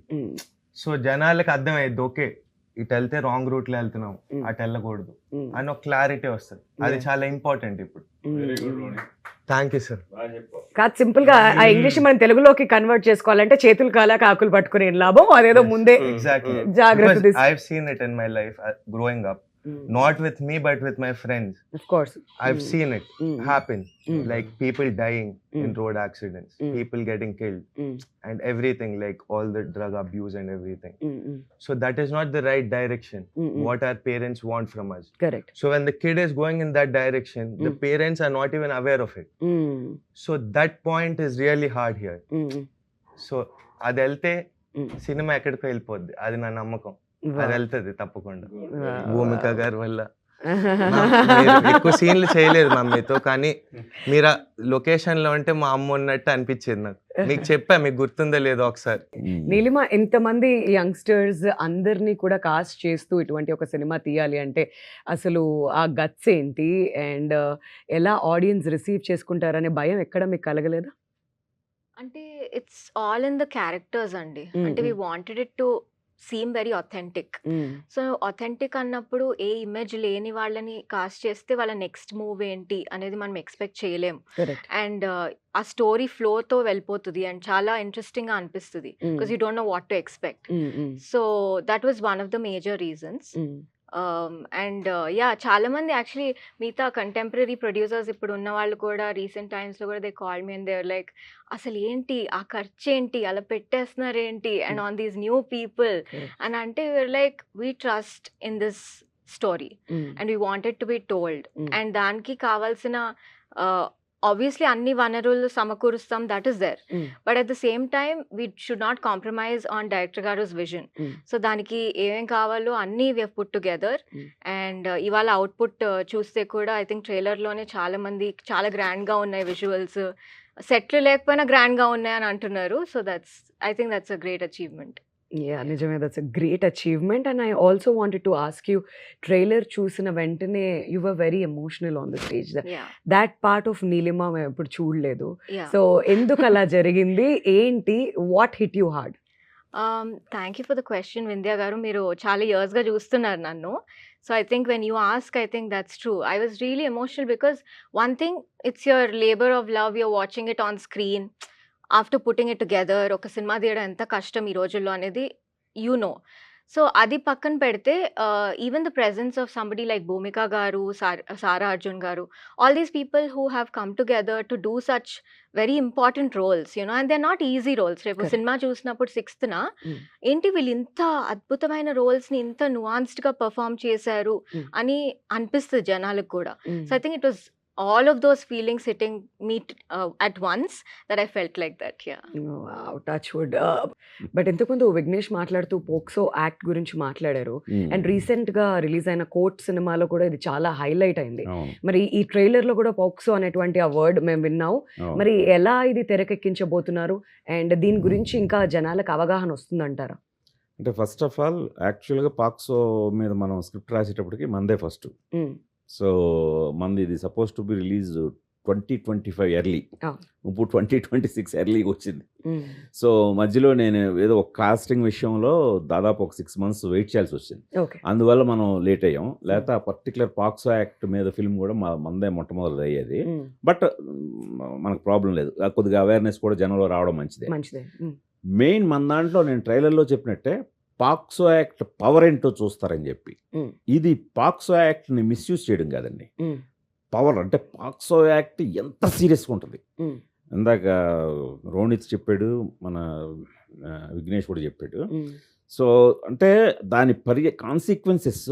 సో జనాలకి అర్థమయ్యేది, ఓకే ఇటు వెళ్తే రాంగ్ రూట్లో వెళ్తున్నాం, అటు వెళ్ళకూడదు అని ఒక క్లారిటీ వస్తుంది. అది చాలా ఇంపార్టెంట్ ఇప్పుడు. Thank you sir. కాదు, సింపుల్ గా ఆ ఇంగ్లీష్ మనం తెలుగులోకి కన్వర్ట్ చేసుకోవాలంటే చేతులు కాలాక ఆకులు పట్టుకునే లాభం అదేదో ముందే జాగ్రత్త. I have seen it in my life growing up. Not with me, but with my friends. Of course. I've seen it happen. Like people dying in road accidents, people getting killed, and everything, like all the drug abuse and everything. So that is not the right direction. What our parents want from us. Correct. So when the kid is going in that direction, the parents are not even aware of it. So that point is really hard here. So అది వెళ్తే cinema ఎక్కడికో వెళ్ళిపోద్ది, అది నా నమ్మకం. అది వెళ్తుంది తప్పకుండా భూమిక గారి వల్ల. ఎక్కువ సీన్లు చేయలేదు మమ్మీతో, కానీ మీరు లొకేషన్ లో ఉంటే మా అమ్మ ఉన్నట్టు అనిపించేది నాకు. మీకు చెప్పా, మీకు గుర్తుందో లేదో ఒకసారి. నీలిమ, ఇంతమంది యంగ్స్టర్స్ అందరినీ కూడా కాస్ట్ చేస్తూ ఇటువంటి ఒక సినిమా తీయాలి అంటే అసలు ఆ గట్స్ ఏంటి, అండ్ ఎలా ఆడియన్స్ రిసీవ్ చేసుకుంటారనే భయం ఎక్కడ మీకు కలగలేదా? అంటే it's all in the characters అండి. అంటే we wanted it to seem very authentic. So authentic అన్నప్పుడు ఏ ఇమేజ్ లేని వాళ్ళని కాస్ట్ చేస్తే వాళ్ళ నెక్స్ట్ మూవ్ ఏంటి అనేది మనం ఎక్స్పెక్ట్ చేయలేం. అండ్ ఆ స్టోరీ ఫ్లోతో వెళ్ళిపోతుంది అండ్ చాలా ఇంట్రెస్టింగ్గా అనిపిస్తుంది, because you don't know what to expect. So that was one of the major reasons. And yeah, చాలా మంది యాక్చువల్లీ మిగతా కంటెంపరీ ప్రొడ్యూసర్స్ ఇప్పుడు ఉన్న వాళ్ళు కూడా రీసెంట్ టైమ్స్లో కూడా they call me and they are like, అసలు ఏంటి ఆ ఖర్చు ఏంటి, అలా పెట్టేస్తున్నారు ఏంటి, and on these new people అని అంటే we are like, we trust in this story and we wanted to be told. And దానికి కావాల్సిన obviously అన్ని వనరులు సమకూరుస్తాం, that is there, but at the same time we should not compromise on director గారుస్ vision. So దానికి ఏమేం కావాలో అన్నీ we have put together. And ఇవాళ అవుట్పుట్ చూస్తే కూడా ఐ థింక్ ట్రైలర్లోనే చాలా మంది చాలా గ్రాండ్గా ఉన్నాయి విజువల్స్, సెట్లు లేకపోయినా గ్రాండ్గా ఉన్నాయని అంటున్నారు. So I think that's a great achievement. Yeah నిజమే, that's a great achievement. And I also wanted to ask you, trailer చూసిన వెంటనే you were very emotional on the stage. Yeah, that part of Neelima మేము ఎప్పుడు చూడలేదు. yeah. So ఎందుకు అలా జరిగింది, ఏంటి, what hit you hard? Thank you for the question, Vindhya garu. మీరు చాలా ఇయర్స్గా చూస్తున్నారు నన్ను. So I think when you ask, I think that's true. I was really emotional because one thing, it's your labour of love, you're watching it on screen, after putting it together. ఒక cinema తీయడం ఎంత కష్టం ఈ రోజుల్లో అనేది you know. So అది పక్కన పెడితే, even the presence of somebody like Bhumika garu, Sara Arjun garu, all these people who have come together to do such very important roles, you know, and they are not easy roles. రేపు Correct. సినిమా చూసినప్పుడు 6th Mm. ఏంటి వీళ్ళు ఇంత అద్భుతమైన రోల్స్ని ఇంత నువాన్స్డ్గా పర్ఫామ్ చేశారు Mm. అని అనిపిస్తుంది జనాలకు కూడా. So I think it was all of those feelings hitting me at once that I felt like that. Yeah. Touch wood. But ఇంతకుముందు విఘ్నేష్ మాట్లాడుతూ పోక్సో యాక్ట్ గురించి మాట్లాడారు. అండ్ రీసెంట్గా రిలీజ్ అయిన కోర్ట్ సినిమాలో కూడా ఇది చాలా హైలైట్ అయింది. అవును, మరి ఈ ట్రైలర్లో కూడా పోక్సో అనేటువంటి ఆ వర్డ్ మేము విన్నాం. అవును. మరి ఎలా ఇది తెరకెక్కించబోతున్నారు, అండ్ దీని గురించి ఇంకా జనాలకు అవగాహన వస్తుందంటారా? అంటే ఫస్ట్ ఆఫ్ ఆల్ యాక్చువల్గా పాక్సో మీద మనం స్క్రిప్ట్ రాసేటప్పటికి మందే ఫస్ట్. Mm. సో మంది ఇది suppose to be release 2025 early, Ah. ఇప్పుడు 2026 ఎర్లీగా వచ్చింది. Mm. సో మధ్యలో నేను ఏదో ఒక కాస్టింగ్ విషయంలో దాదాపు ఒక 6 months వెయిట్ చేయాల్సి వచ్చింది. ఓకే. అందువల్ల మనం లేట్ అయ్యాం. లేకపోతే ఆ పర్టికులర్ పాక్సో యాక్ట్ మీద ఫిల్మ్ కూడా మందే మొట్టమొదటి అయ్యేది. Mm. బట్ మనకు ప్రాబ్లం లేదు, కొద్దిగా అవేర్నెస్ కూడా జనంలో రావడం మంచిదే. మంచిదే. Mm. మెయిన్ మన దాంట్లో నేను ట్రైలర్లో చెప్పినట్టే పాక్సో యాక్ట్ పవర్ ఏంటో చూస్తారని చెప్పి. Mm. ఇది పాక్సో యాక్ట్ని మిస్యూజ్ చేయడం కాదండి. Mm. పవర్ అంటే పాక్సో యాక్ట్ ఎంత సీరియస్గా ఉంటుంది. Mm. ఇందాక రోనిత్ చెప్పాడు, మన విఘ్నేష్ కూడా చెప్పాడు. Mm. సో అంటే దాని కాన్సిక్వెన్సెస్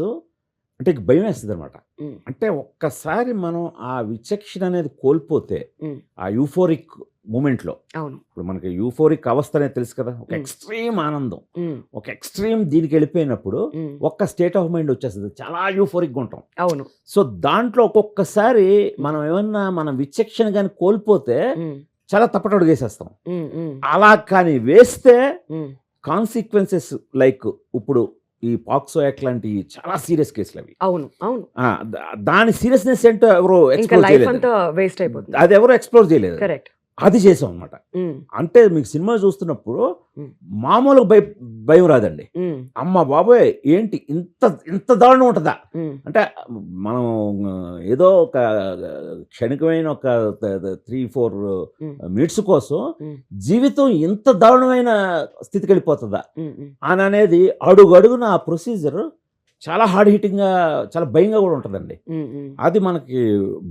అంటే భయం వేస్తుంది అనమాట. Mm. అంటే ఒక్కసారి మనం ఆ విచక్షణ అనేది కోల్పోతే, Mm. ఆ యూఫోరిక్ మూమెంట్లో, అవును. ఇప్పుడు మనకి యూఫోరిక్ అవస్థ అనేది తెలుసు కదా, ఒక Mm. ఎక్స్ట్రీమ్ ఆనందం, Mm. ఒక ఎక్స్ట్రీమ్ దీనికి వెళ్ళిపోయినప్పుడు Mm. ఒక్క స్టేట్ ఆఫ్ మైండ్ వచ్చేస్తుంది, చాలా యూఫోరిక్గా ఉంటాం. అవును. సో దాంట్లో ఒక్కొక్కసారి మనం ఏమన్నా మన విచక్షణ కానీ కోల్పోతే Mm. చాలా తప్పటడుగు వేసేస్తాం. Mm. Mm. అలా కానీ వేస్తే Mm. కాన్సిక్వెన్సెస్ లైక్ ఇప్పుడు ఈ పాక్సో యాక్ట్ లాంటి చాలా సీరియస్ కేసులు అవి. అవును. అవును. దాని సీరియస్నెస్ ఏంటో ఎవరో ఇంకా ఎక్స్ప్లోర్ లైఫ్ చేయలేదు, అంతా వేస్ట్ అయిపోతుంది. అది ఎవరో ఎక్స్ప్లోర్ చేయలేదు, కరెక్ట్. అది చేసాం అనమాట. అంటే మీకు సినిమా చూస్తున్నప్పుడు Mm. మామూలుగా భయం రాదండి. అమ్మ బాబోయ్ ఏంటి ఇంత ఇంత దారుణం ఉంటుందా అంటే మనం ఏదో ఒక క్షణికమైన ఒక 3-4 మినిట్స్ కోసం జీవితం ఇంత దారుణమైన స్థితికి వెళ్ళిపోతుందా అని అనేది అడుగు అడుగున ఆ ప్రొసీజర్ చాలా హార్డ్ హిట్టింగ్గా, చాలా భయంగా కూడా ఉంటుందండి. అది మనకి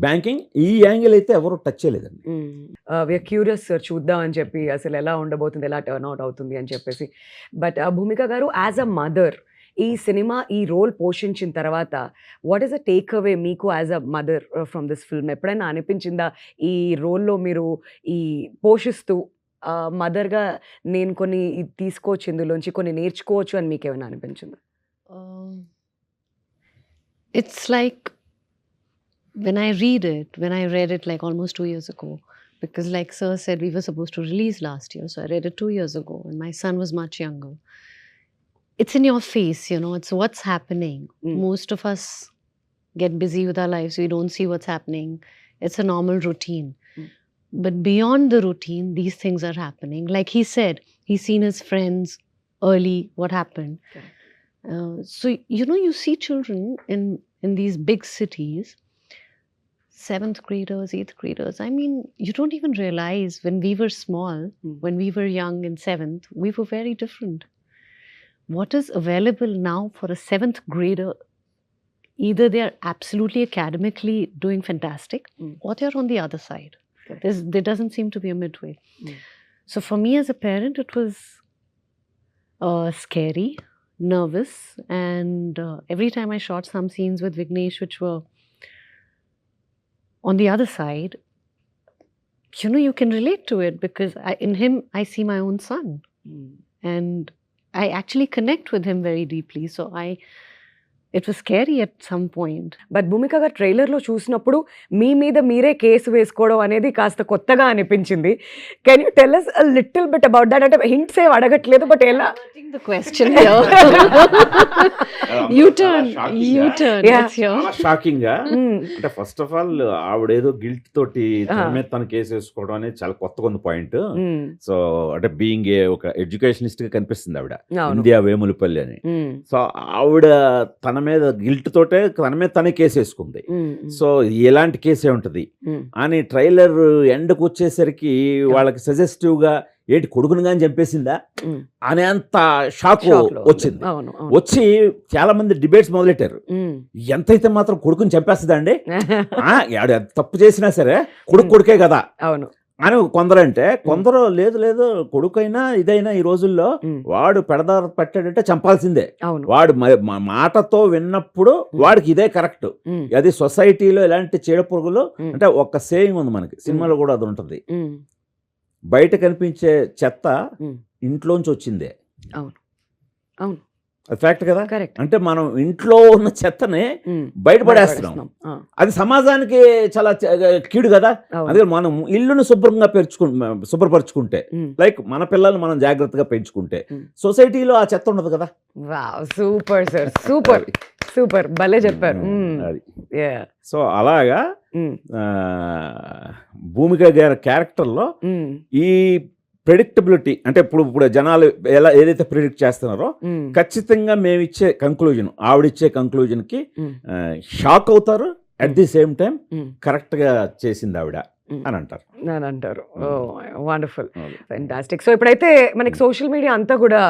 బ్యాంకింగ్ ఈ యాంగిల్ అయితే ఎవరు టచ్ చేయలేదండి. వీఆర్ క్యూరియస్ చూద్దాం అని చెప్పి, అసలు ఎలా ఉండబోతుంది, ఎలా టర్న్ అవుట్ అవుతుంది అని చెప్పేసి. But Bhumika garu, as a mother ఈ సినిమా ఈ రోల్ పోషించిన తర్వాత what is a take away మీకు as a mother from this film? ఎప్పుడైనా అనిపించిందా ఈ రోల్లో మీరు ఈ పోషిస్తూ మదర్గా నేను కొన్ని తీసుకోవచ్చు, ఇందులోంచి కొన్ని నేర్చుకోవచ్చు అని మీకు ఏమైనా అనిపించిందా? It's like when I read it like almost 2 years ago, because like Sir said, we were supposed to release last year, so I read it 2 years ago and my son was much younger. It's in your face, you know, it's what's happening. Most of us get busy with our lives, we don't see what's happening. It's a normal routine. But beyond the routine, these things are happening. Like he said, he's seen his friends early, what happened. Correct. So, you know, you see children in these big cities, 7th graders, 8th graders. I mean, you don't even realize when we were small, when we were young in 7th, we were very different. What is available now for a 7th grader? Either they are absolutely academically doing fantastic, or they are on the other side. There doesn't seem to be a midway. So for me as a parent, it was scary, nervous, and every time I shot some scenes with Vignesh which were on the other side, you know, you can relate to it because in him I see my own son, and I actually connect with him very deeply. So It was scary at some point. But Bhumika garu ట్రైలర్లో చూసినప్పుడు మీ మీద మీరే case వేసుకోవడం అనేది కాస్త కొత్తగా అనిపించింది. Can you tell us a little bit about that? అంటే హింట్స్ ఏం అడగట్లేదు, బట్ ఎలా? The question here. U-turn. Yeah. It's here. Shocking గా అంటే ఫస్ట్ ఆఫ్ ఆల్ ఆవిడేదో గిల్ట్ తోటి తన మీద తన కేసు వేసుకోవడం అనేది చాలా కొత్తగా ఉంది పాయింట్. సో అంటే బీయింగ్ ఒక ఎడ్యుకేషనిస్ట్ గా కనిపిస్తుంది ఆవిడ, ఇండియా వేములపల్లి అని. సో ఆవిడ తన మీద గిల్ట్ తోటే తన మీద తనే కేసు వేసుకుంది. సో ఎలాంటి కేసే ఉంటది అని ట్రైలర్ ఎండ్కి వచ్చేసరికి వాళ్ళకి సజెస్టివ్ గా ఏంటి కొడుకుని కానీ చంపేసిందా అనే అంత షాక్ వచ్చింది. వచ్చి చాలా మంది డిబేట్స్ మొదలెట్టారు. ఎంతైతే మాత్రం కొడుకుని చంపేస్తుందా అండి, తప్పు చేసినా సరే కొడుకే కదా అవును అని కొందరు అంటే, కొందరు లేదు లేదు కొడుకైనా ఇదైనా ఈ రోజుల్లో వాడు పెడదారు పెట్టాడంటే చంపాల్సిందే, వాడు మాటతో విన్నప్పుడు వాడికి ఇదే కరెక్ట్. అది సొసైటీలో ఇలాంటి చీడ పురుగులు అంటే ఒక సేయింగ్ ఉంది మనకి, సినిమాలో కూడా అది ఉంటుంది, బయట కనిపించే చెత్త ఇంట్లోంచి వచ్చిందే. అవును అవును అది ఫ్యాక్ట్ కదా. కరెక్ట్. అంటే మనం ఇంట్లో ఉన్న చెత్తని బయటపడేస్తున్నాం, అది సమాజానికి చాలా కీడు కదా. అందుకే మనం ఇల్లును శుభ్రపరచుకుంటే, లైక్ మన పిల్లల్ని మనం జాగ్రత్తగా పెంచుకుంటే సొసైటీలో ఆ చెత్త ఉండదు కదా. సూపర్ సార్, సూపర్ సూపర్, భలే చెప్పారు. అది సో అలాగా భూమిక గారి క్యారెక్టర్లో ఈ ప్రెడిక్టబిలిటీ అంటే ఇప్పుడు జనాలు ఎలా ఏదైతే ప్రిడిక్ట్ చేస్తున్నారో ఖచ్చితంగా మేము ఇచ్చే కంక్లూజన్, ఆవిడిచ్చే కంక్లూజన్కి షాక్ అవుతారు, అట్ ది సేమ్ టైం కరెక్ట్గా చేసింది ఆవిడ అని అంటారు. Wonderful, fantastic. సో ఇప్పుడైతే మనకి సోషల్ మీడియా అంతా కూడా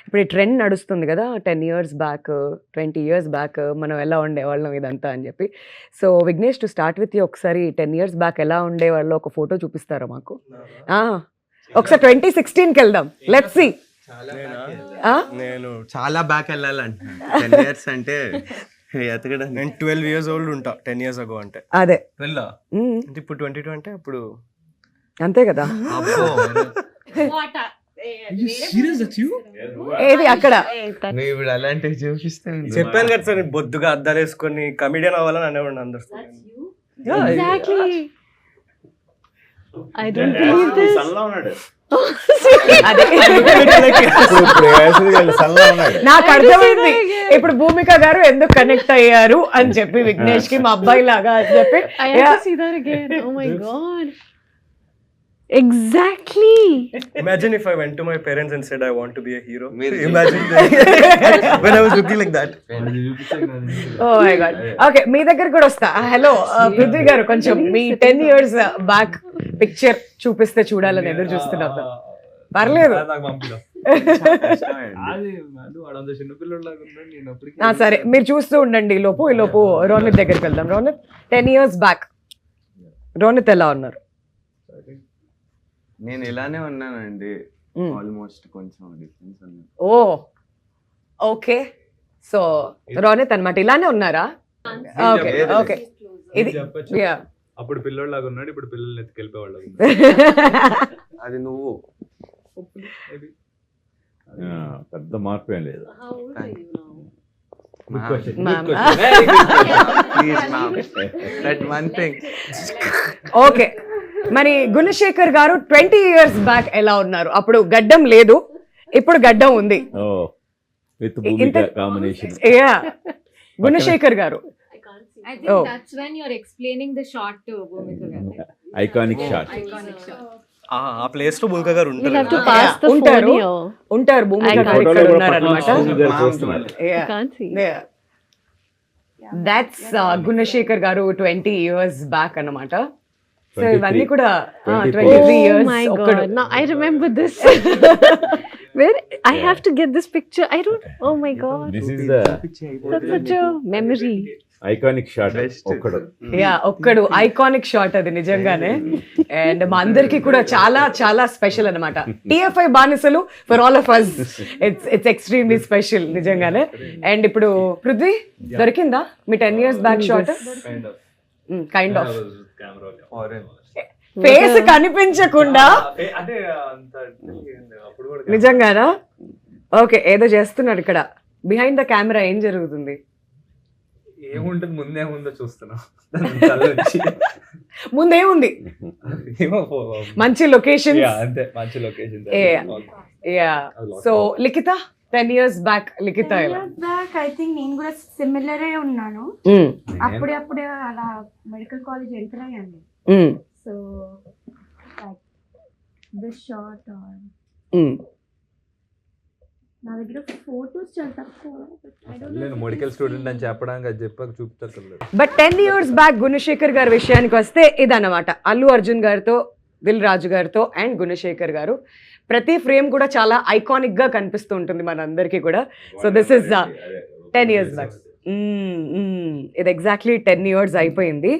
ఇప్పుడు ఈ ట్రెండ్ నడుస్తుంది కదా, 10 years బ్యాక్ 20 years బ్యాక్ మనం ఎలా ఉండేవాళ్ళం ఇదంతా అని చెప్పి. So Vignesh, to start with you, ఒకసారి 10 years బ్యాక్ ఎలా ఉండేవాళ్ళు ఒక ఫోటో చూపిస్తారా మాకు? ఒకసారి 2016కి వెళ్దాం, లెట్స్ సీ. నేను చాలా బ్యాక్ వెళ్ళాలంటే 10 years అంటే నేను 12 years old ఉంటా 10 years ago అంటే. అదే అంటే ఇప్పుడు 22 అంటే అప్పుడు అంతే కదా. ఏది అక్కడ ఇప్పుడు అలాంటివి చూపిస్తే చెప్పాను కదా సార్, బొద్దుగా అద్దాలు వేసుకొని కమిడియన్ అవ్వాలని అనేవాడిని అందరు. Exactly. I don't believe this. నాకు అర్థమైంది ఇప్పుడు భూమిక గారు ఎందుకు కనెక్ట్ అయ్యారు అని చెప్పి విఘ్నేష్ కి మా అబ్బాయి లాగా అని చెప్పి. I have to see that again. Oh my god. Exactly. Imagine if I went to my parents and said I want to be a hero. Imagine when I was looking like that. Oh my god. Okay, మీ దగ్గర కూడా వస్తా. Hello Prithvi గారు, కొంచెం మీ 10 years back picture చూపిస్తే చూడాలని ఎదురు చూస్తున్నాం. పర్లేదు సరే, మీరు చూస్తూ ఉండండి. ఈ లోపు రోనిత్ దగ్గరికి వెళ్దాం. రోనిత్, 10 years బ్యాక్ రోనిత్ ఎలా ఉన్నారు? నేను ఇలానే ఉన్నానండి, ఆల్మోస్ట్ కొంచెం డిఫరెన్స్ ఉంది. ఓ ఓకే, సో రోనిత్ అన్నమాట ఇలానే ఉన్నారా? ఓకే ఓకే, ఇది అప్పుడు పిల్లోళ్ళలాగా ఉన్నాడు, ఇప్పుడు పిల్లల్ని ఎత్తుకెళ్ళిపోయేవాళ్ళు. అది నువ్వు పెద్ద మార్పు ఏం లేదు. ఓకే, మరి గుణశేఖర్ గారు 20 years బ్యాక్ ఎలా ఉన్నారు? అప్పుడు గడ్డం లేదు, ఇప్పుడు గడ్డం ఉంది. With Bhumika combination. గుణశేఖర్ గారు, I think that's when you're explaining the shot to Bhumika garu. Iconic shot. ఆ ప్లేస్ లో భూమిక గారు We'll have to pass the phone here. ఉంటారు భూమిక గారు ఇక్కడ ఉన్నారన్నమాట. Can't see. That's గుణశేఖర్ గారు 20 years బ్యాక్ అన్నమాట. సో ఇవన్నీ కూడా 23 years. Oh my god, now I remember this. Where I have to get this picture. I don't. Oh my god, this is the that's such a memory. Iconic shot. ఒక్కడు iconic shot అది నిజంగానే. And మా అందరికి కూడా చాలా చాలా special అన్నమాట. TFI బానిసలు for all of us, it's extremely special నిజంగానే. అండ్ ఇప్పుడు పృథ్వీ దొరికిందా మీ 10 years back shot? Kind of face కనిపించకుండా నిజంగానా? ఓకే, ఏదో చేస్తున్నాడు ఇక్కడ బిహైండ్ ద కెమెరా. ఏం జరుగుతుంది? ఏముంటుంది ముందేముందో చూస్తున్నా తల నుంచి. ముందేముంది ఏమో మంచి లొకేషన్. అంతే, మంచి లొకేషన్. యా. సో లిఖిత 10 years బ్యాక్ లిఖిత ఎలా? బ్యాక్ ఐ థింక్ నేను కూడా సిమిలరే ఉన్నాను. అప్పుడే అలా మెడికల్ కాలేజ్ ఎంటర్ అయ్యాను. సో దిస్ షార్ట్ నా దగ్గర ఫోటోస్ చాలా తక్కువ. నేను మెడికల్ స్టూడెంట్ అని చెప్పడానికి అది చెప్పాక చూపుతారు. బట్ 10 years బ్యాక్ గుణశేఖర్ గారి విషయానికి వస్తే ఇదన్నమాట. అల్లు అర్జున్ గారితో, దిల్ రాజు గారితో అండ్ గుణశేఖర్ గారు ప్రతి ఫ్రేమ్ కూడా చాలా ఐకానిక్ గా కనిపిస్తూ ఉంటుంది మనందరికీ కూడా. So this is 10 years back. ఇది ఎగ్జాక్ట్లీ 10 years అయిపోయింది.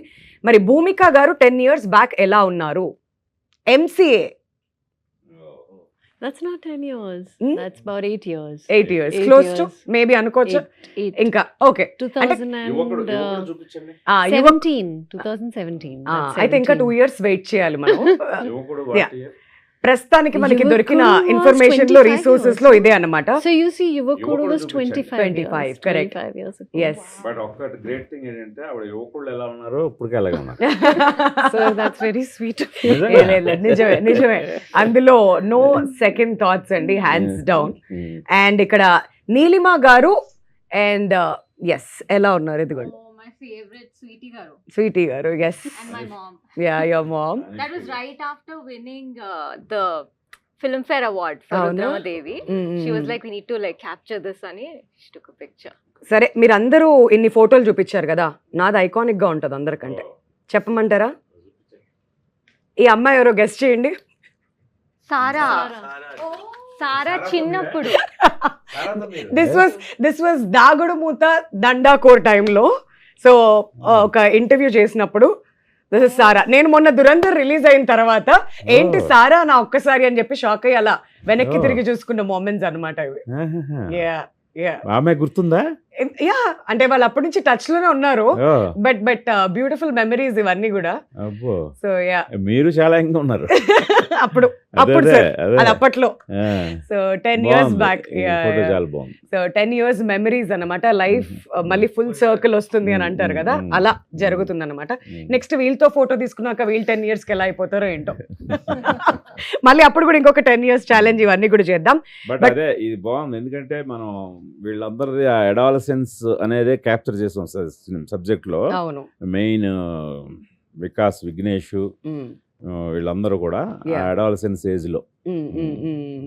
మరి భూమిక గారు 10 years బ్యాక్ ఎలా ఉన్నారు? MCA. That's not 10 years. That's about 8 years. 8 years. Close to maybe అనుకోవచ్చు. ఇంకా ఓకే. 2017. అయితే ఇంకా 2 years వెయిట్ చేయాలి మనం. ప్రస్తుతానికి మనకి దొరికిన ఇన్ఫర్మేషన్ లో, రిసోర్సెస్ లో ఇదే అన్నమాట. So you see, Yuvakudu was 25 years. Correct. 25 years ago. Yes. But ఒక్కటి గ్రేట్ థింగ్ ఏంటంటే ఆవిడ యువకుళ్ళు ఎలా ఉన్నారో ఇప్పటికే అలాగే ఉన్నారు. So that's very sweet of you. నిజమే. అందులో నో సెకండ్ థాట్స్ అండి, హ్యాండ్స్ డౌన్. అండ్ ఇక్కడ నీలిమా గారు అండ్ ఎస్ ఎలా ఉన్నారు? ఇదిగోండి my favourite sweetie garu. Yes, and my mom. Yeah, your mom. That was right after winning the Filmfare Award for Avuna? Rudrama Devi. She was like, we need to like capture this ani she took a picture. సరే, మీరందరూ ఇన్ని ఫోటోలు చూపించారు కదా, నాది iconic గా ఉంటుంది అందరికంటే. చెప్పమంటారా? ఈ అమ్మాయి ఎవరో గెస్ట్ చేయండి. సారా చిన్నప్పుడు. దిస్ వాజ్ దాగుడు మూత దండాకోర్ టైంలో. సో ఒక ఇంటర్వ్యూ చేసినప్పుడు దిస్ ఇస్ సారా. నేను మొన్న దురంధర్ రిలీజ్ అయిన తర్వాత ఏంటి సారా నా ఒక్కసారి అని చెప్పి షాక్ అయ్యి అలా వెనక్కి తిరిగి చూసుకున్న మూమెంట్స్ అనమాట ఇవి. ఆమె గుర్తుందా? యా, అంటే వాళ్ళు అప్పటి నుంచి టచ్ లోనే ఉన్నారు. బట్ బ్యూటిఫుల్ మెమరీస్ ఇవన్నీ కూడా. సో యా, మీరు చాలా ఇంకా ఉన్నారు అప్పుడు సార్, అది అప్పట్లో. So 10 years back. So 10 years memories అన్నమాట. లైఫ్ మళ్ళీ ఫుల్ సర్కిల్ వస్తుంది అని అంటారు కదా, అలా జరుగుతుంది అనమాట. నెక్స్ట్ వీళ్ళతో ఫోటో తీసుకున్నాక వీళ్ళు 10 years కి ఎలా అయిపోతారో ఏంటో. మళ్ళీ అప్పుడు కూడా ఇంకొక 10 years ఛాలెంజ్ ఇవన్నీ కూడా చేద్దాం. బట్ అదే ఇది బాగుంది, ఎందుకంటే మనం వీళ్ళందరిది ఆ అడాలసెన్స్ అనేది క్యాప్చర్ చేసాం సబ్జెక్ట్ లో. అవును, మెయిన్ వికాస్, విఘ్నేష్ వీళ్ళందరూ కూడా అడాలసెన్స్ ఏజ్ లో.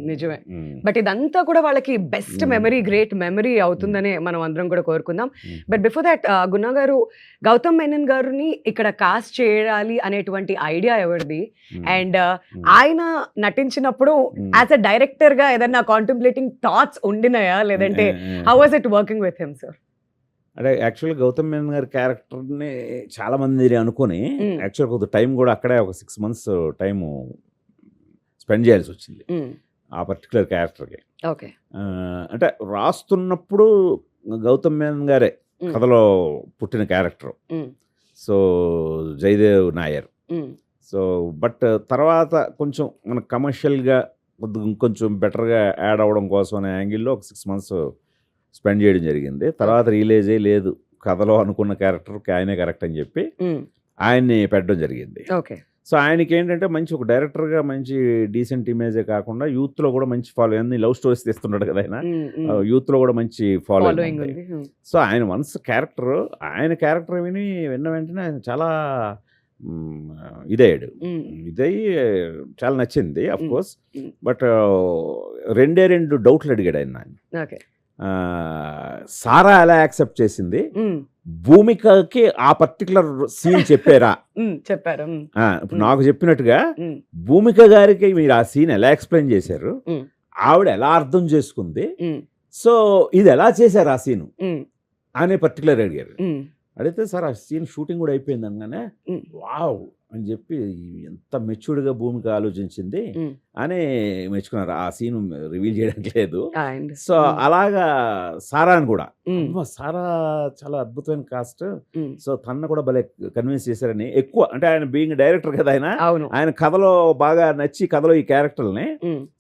నిజమే. బట్ ఇదంతా కూడా వాళ్ళకి బెస్ట్ మెమరీ, గ్రేట్ మెమరీ అవుతుందని మనం అందరం కూడా కోరుకుందాం. బట్ బిఫోర్ దట్, గుణ గారు, గౌతమ్ మేనన్ గారిని ఇక్కడ కాస్ట్ చేయాలి అనేటువంటి ఐడియా ఎవరిది? అండ్ ఆయన నటించినప్పుడు యాజ్ అ డైరెక్టర్ గా ఏదన్నా కాంటెంప్లేటింగ్ థాట్స్ ఉండినాయా, లేదంటే how was it working with him sir? అంటే యాక్చువల్గా గౌతమ్ మేనన్ గారి క్యారెక్టర్ని చాలా మంది అనుకొని యాక్చువల్గా కొద్ది టైం కూడా అక్కడే ఒక 6 months టైము స్పెండ్ చేయాల్సి వచ్చింది ఆ పర్టికులర్ క్యారెక్టర్కి. ఓకే. అంటే రాస్తున్నప్పుడు గౌతమ్ మేనన్ గారే కథలో పుట్టిన character. So Jayadev Nair. So but తర్వాత కొంచెం మన కమర్షియల్గా ఇంకొంచెం బెటర్గా యాడ్ అవ్వడం కోసం అనే యాంగిల్లో ఒక 6 months స్పెండ్ చేయడం జరిగింది. తర్వాత రియలైజ్ లేదు కథలో అనుకున్న క్యారెక్టర్కి ఆయనే కరెక్ట్ అని చెప్పి ఆయన్ని పెట్టడం జరిగింది. ఓకే. సో ఆయనకి ఏంటంటే మంచి ఒక డైరెక్టర్గా మంచి డీసెంట్ ఇమేజే కాకుండా యూత్లో కూడా మంచి ఫాలో, అన్ని లవ్ స్టోరీస్ తీస్తున్నాడు కదా ఆయన, యూత్లో కూడా మంచి ఫాలోయింగ్ ఉంది. సో ఆయన వన్స్ ఆయన క్యారెక్టర్ విన్న వెంటనే ఆయన చాలా ఇదయ్యాడు. ఇదయ్యి చాలా నచ్చింది అఫ్ కోర్స్. బట్ 2 డౌట్లు అడిగాడు ఆయన. సారా ఎలా యాక్సెప్ట్ చేసింది, భూమికకి ఆ పర్టికులర్ సీన్ చెప్పారా? చెప్పారు. ఇప్పుడు నాకు చెప్పినట్టుగా భూమిక గారికి మీరు ఆ సీన్ ఎలా ఎక్స్ప్లెయిన్ చేశారు, ఆవిడ ఎలా అర్థం చేసుకుంది, సో ఇది ఎలా చేశారు ఆ సీను అనే పర్టికులర్ అడిగారు. అడిగితే సార్ ఆ సీన్ షూటింగ్ కూడా అయిపోయింది అనగానే వావ్ అని చెప్పి ఎంత మెచ్యూర్డ్గా భూమిక ఆలోచించింది అని మెచ్చుకున్నారు. ఆ సీన్ రివీల్ చేయడానికి లేదు. సో అలాగా సారాని కూడా సారా చాలా అద్భుతమైన కాస్ట్. సో తన కూడా భలే కన్విన్స్ చేశారని ఎక్కువ అంటే ఆయన బీయింగ్ డైరెక్టర్ కదా ఆయన కథలో బాగా నచ్చి కథలో ఈ క్యారెక్టర్ని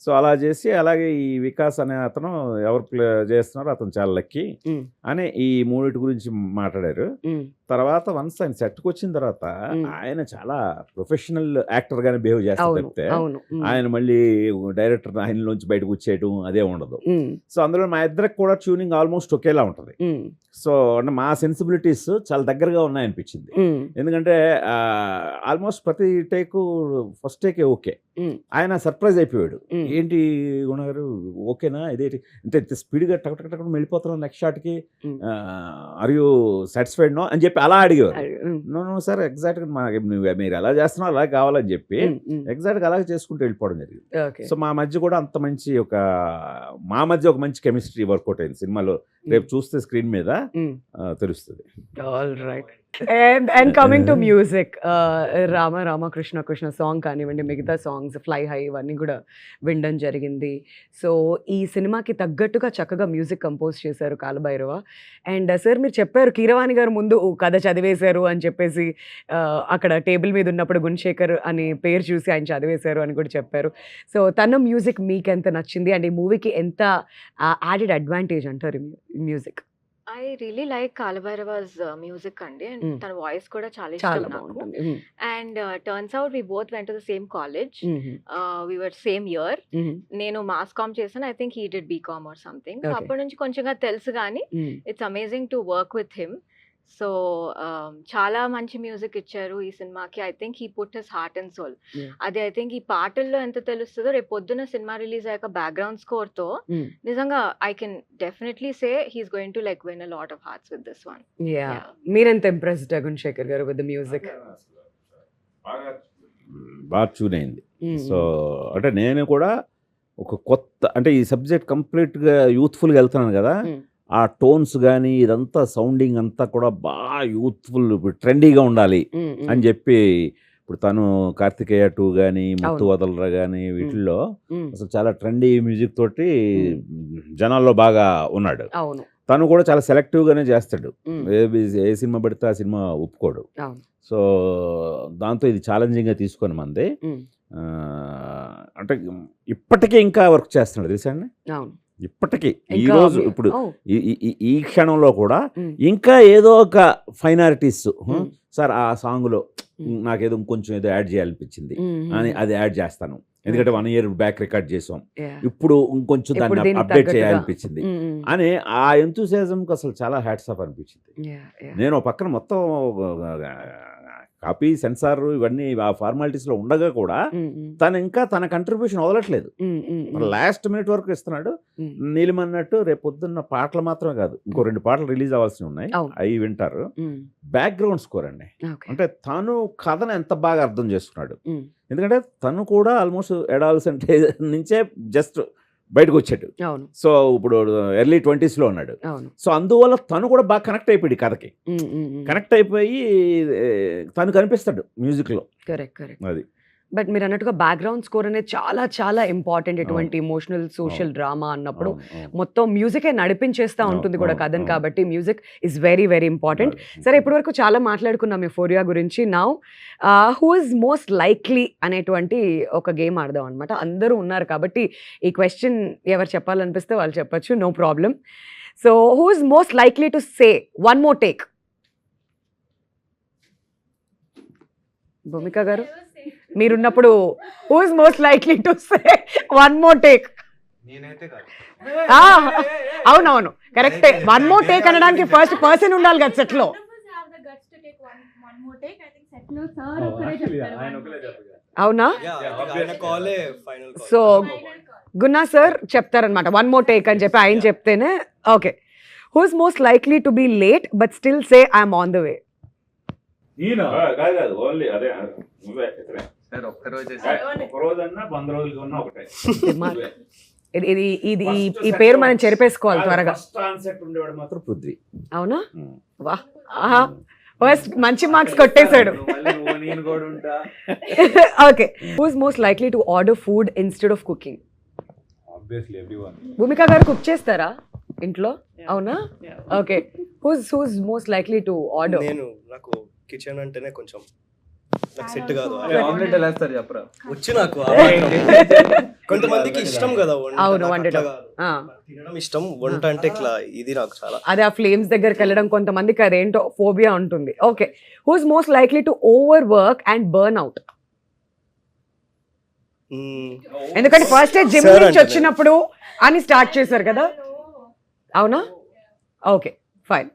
సో అలా చేసి అలాగే ఈ వికాస్ అనే అతను ఎవరు ప్లే చేస్తున్నారో అతను చాలా లక్కీ అని ఈ మూడిటి గురించి మాట్లాడారు. తర్వాత వన్స్ ఆయన సెట్కి వచ్చిన తర్వాత ఆయన చాలా ప్రొఫెషనల్ యాక్టర్ గానే బిహేవ్ చేస్తారు చెప్తే ఆయన మళ్ళీ డైరెక్టర్ ఆయనలోంచి బయటకు వచ్చేయడం అదే ఉండదు. సో అందులో మా ఇద్దరికి కూడా ట్యూనింగ్ ఆల్మోస్ట్ ఒకేలా ఉంటుంది. సో అంటే మా సెన్సిబిలిటీస్ చాలా దగ్గరగా ఉన్నాయనిపించింది. ఎందుకంటే ఆల్మోస్ట్ ప్రతి టేకు ఫస్ట్ టేకే ఓకే. ఆయన సర్ప్రైజ్ అయిపోయాడు, ఏంటి గుణగారు ఓకేనా ఇదేంటి అంటే స్పీడ్గా టక్ టక్ టక్ వెళ్ళిపోతున్నాం నెక్స్ట్ షాట్కి, ఆర్ యూ సాటిస్ఫైడ్ నో అని చెప్పి అలా అడిగేవారు. నో సార్ ఎగ్జాక్ట్గా మీరు ఎలా చేస్తున్నా అలా కావాలని చెప్పి ఎగ్జాక్ట్గా అలాగే చేసుకుంటూ వెళ్ళిపోవడం జరిగింది. సో మా మధ్య కూడా అంత మంచి ఒక మంచి కెమిస్ట్రీ వర్కౌట్ అయింది సినిమాలో. రేపు చూస్తే స్క్రీన్ మీద తెలుస్తుంది. All right. And coming to music, Rama Krishna song కానివ్వండి, మిగతా సాంగ్స్ ఫ్లై హై ఇవన్నీ కూడా వినడం జరిగింది. సో ఈ సినిమాకి తగ్గట్టుగా చక్కగా మ్యూజిక్ కంపోజ్ చేశారు కాలభైరవ. అండ్ సార్ మీరు చెప్పారు కీరవాణి గారు ముందు కథ చదివేశారు అని చెప్పేసి, అక్కడ టేబుల్ మీద ఉన్నప్పుడు గుణశేఖర్ అని పేరు చూసి ఆయన చదివేశారు అని కూడా చెప్పారు. సో తన మ్యూజిక్ మీకు ఎంత నచ్చింది అండ్ ఈ మూవీకి ఎంత యాడెడ్ అడ్వాంటేజ్ అంటారు music? I really like Kaala Bhairava's music అండి, అండ్ తన వాయిస్ కూడా చాలా ఇష్టం నాకు. And turns out we both went to the same college, we were same year. నేను మాస్ కామ్ చేశాను, I think he did BCom or something. అప్పటి నుంచి కొంచెంగా తెలుసు కానీ it's amazing to work with him. So చాలా మంచి మ్యూజిక్ ఇచ్చారు ఈ సినిమాకి. I think he put his heart and soul. అది ఐ థింక్ ఈ పాటల్లో ఎంత తెలుస్తుందో రేపు పొద్దున సినిమా రిలీజ్ అయ్యాక బ్యాక్గ్రౌండ్ స్కోర్ తో నిజంగా I can definitely say he's going to like win a lot of hearts with this one. మీరెంత impressed Gunasekhar garu with the music? బాగా ట్యూన్ అయింది. సో అంటే నేను కూడా ఒక కొత్త అంటే ఈ సబ్జెక్ట్ కంప్లీట్గా యూత్ఫుల్గా వెళ్తున్నాను కదా, ఆ టోన్స్ కానీ ఇదంతా సౌండింగ్ అంతా కూడా బాగా యూత్ఫుల్ ట్రెండీగా ఉండాలి అని చెప్పి ఇప్పుడు తను కార్తికేయ 2 కానీ ముత్తు వదలరా కానీ వీటిల్లో అసలు చాలా ట్రెండీ మ్యూజిక్ తోటి జనాల్లో బాగా ఉన్నాడు. తను కూడా చాలా సెలెక్టివ్గానే చేస్తాడు, ఏ సినిమా పడితే ఆ సినిమా ఒప్పుకోడు. సో దాంతో ఇది ఛాలెంజింగ్గా తీసుకొని మంది అంటే ఇప్పటికీ ఇంకా వర్క్ చేస్తున్నాడు తెలుసా అండి. ఇప్పటికీ ఈ రోజు ఇప్పుడు ఈ క్షణంలో కూడా ఇంకా ఏదో ఒక ఫైనాలిటీస్ సార్ ఆ సాంగ్లో నాకేదో ఇంకొంచెం ఏదో యాడ్ చేయాలనిపించింది అని అది యాడ్ చేస్తాను, ఎందుకంటే 1 year బ్యాక్ రికార్డ్ చేసాం, ఇప్పుడు ఇంకొంచెం దాన్ని అప్డేట్ చేయాలనిపించింది అని ఆ ఎంతూసియాజంకి అసలు చాలా హ్యాట్స్ ఆఫ్ అనిపించింది. నేను పక్కన మొత్తం కాపీ సెన్సార్ ఇవన్నీ ఆ ఫార్మాలిటీస్లో ఉండగా కూడా తను ఇంకా తన కంట్రిబ్యూషన్ వదలట్లేదు, లాస్ట్ మినిట్ వరకు ఇస్తున్నాడు. నీలిమన్నట్టు రేపు పొద్దున్న పాటలు మాత్రమే కాదు, ఇంకో 2 పాటలు రిలీజ్ అవ్వాల్సి ఉన్నాయి, అవి వింటారు. బ్యాక్గ్రౌండ్ స్కోర్ అండి, అంటే తను కథను ఎంత బాగా అర్థం చేసుకున్నాడు. ఎందుకంటే తను కూడా ఆల్మోస్ట్ అడాలసెంట్ నుంచే జస్ట్ బయటకు వచ్చాడు. సో ఇప్పుడు ఎర్లీ 20sలో ఉన్నాడు. సో అందువల్ల తను కూడా బాగా కనెక్ట్ అయిపోయాడు కథకి, కనెక్ట్ అయిపోయి తను కనిపిస్తాడు మ్యూజిక్లో. అది బట్ మీరు అన్నట్టుగా బ్యాక్గ్రౌండ్ స్కోర్ అనేది చాలా చాలా ఇంపార్టెంట్. ఎటువంటి ఇమోషనల్ సోషల్ డ్రామా అన్నప్పుడు మొత్తం మ్యూజికే నడిపించేస్తూ ఉంటుంది కూడా కథను, కాబట్టి music is very very important. సరే ఇప్పటివరకు చాలా మాట్లాడుకున్నాం యూఫోరియా గురించి. Now who is most likely అనేటువంటి ఒక గేమ్ ఆడదాం అనమాట. అందరూ ఉన్నారు కాబట్టి ఈ క్వశ్చన్ ఎవరు చెప్పాలనిపిస్తే వాళ్ళు చెప్పచ్చు, no problem. So who is most likely to say one more take? Bhumika garu మీరున్నప్పుడు who is most likely to say one more take? అవునవును కరెక్టే, వన్ మోర్ టేక్ అనడానికి ఫస్ట్ పర్సన్ ఉండాలి కదా సెట్ లో. అవునా? సో గున్నా సార్ చెప్తారనమాట వన్ మోర్ టేక్ అని చెప్పి, ఆయన చెప్తేనే okay. Who is most likely to be late but still say I'm on the way? ఇది ఈ పేరు మనం చెరిపేసుకోవాలి త్వరగా. మాత్రం పృథ్వీ. అవునా? వా, ఫస్ట్ మంచి మార్క్స్ కొట్టేశాడు. నేను కూడా ఉంటా. Okay, who's most likely to order food instead of cooking? Obviously everyone. Bhumika garu cook చేస్తారా ఇంట్లో? అవునా? Yeah. Okay, who's most likely to order? నాకు కిచెన్ అంటేనే కొంచెం నాకు సెట్ కాదు. ఆమ్లెట్ ఎలా వేస్తారు చెప్పరా? వచ్చి నాకు ఆ మాత్రం. కొంతమందికి ఇష్టం కదా వంట, అవును, నాకు వండటం. అట్లా కాదు. తినడం ఇష్టం, వంట అంటే ఇట్లా ఇది నాకు చాలా. అదే ఆ ఫ్లేమ్స్ దగ్గరికి వెళ్ళడం కొంతమందికి అదేంటో ఫోబియా ఉంటుంది. Okay, who's most likely to over work and burn out? ఎందుకంటే ఫస్ట్ జిమ్ Sir నుంచి అంటేనే. వచ్చినప్పుడు అని స్టార్ట్ చేశారు కదా, అవునా? Okay, fine.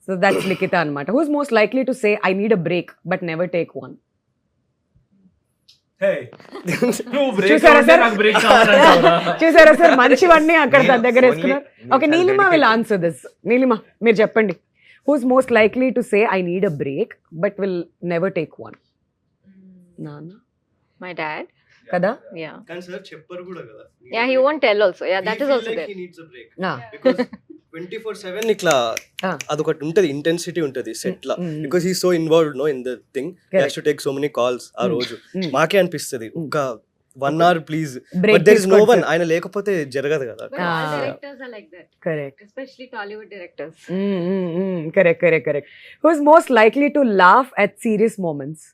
So that's Likhita అనమాట. Who's most likely to say I need a break but never take one? చూసారా సార్, చూసారా సార్, మంచివన్నీ అక్కడ తన దగ్గర వేసుకున్నారు. Okay, Neelima will answer this. Neelima, మీరు చెప్పండి. Who's most likely to say I need a break but will never take one? నాన్న మై డాడ్. కదా? Yeah. కానీ సార్ చెప్పరు కూడా కదా. Yeah, he won't tell also. Yeah, that is also there. He needs a break. Ah. Because 24/7 ఇట్లా Ah. అదొకటి ఉంటది, intensity ఉంటది సెట్ లా. Mm. Because he so involved no in the thing. He Correct. Has to take so many calls ఆ రోజు. Mm. మాకే అనిపిస్తది ఒక 1 hour please, Break but there is no తీసుకోండి వన్. సార్. ఆయన లేకపోతే జరగదు కదా. But all Ah. directors are like that, correct. especially Tollywood directors. Correct, correct, correct. Who's most likely to laugh at serious moments?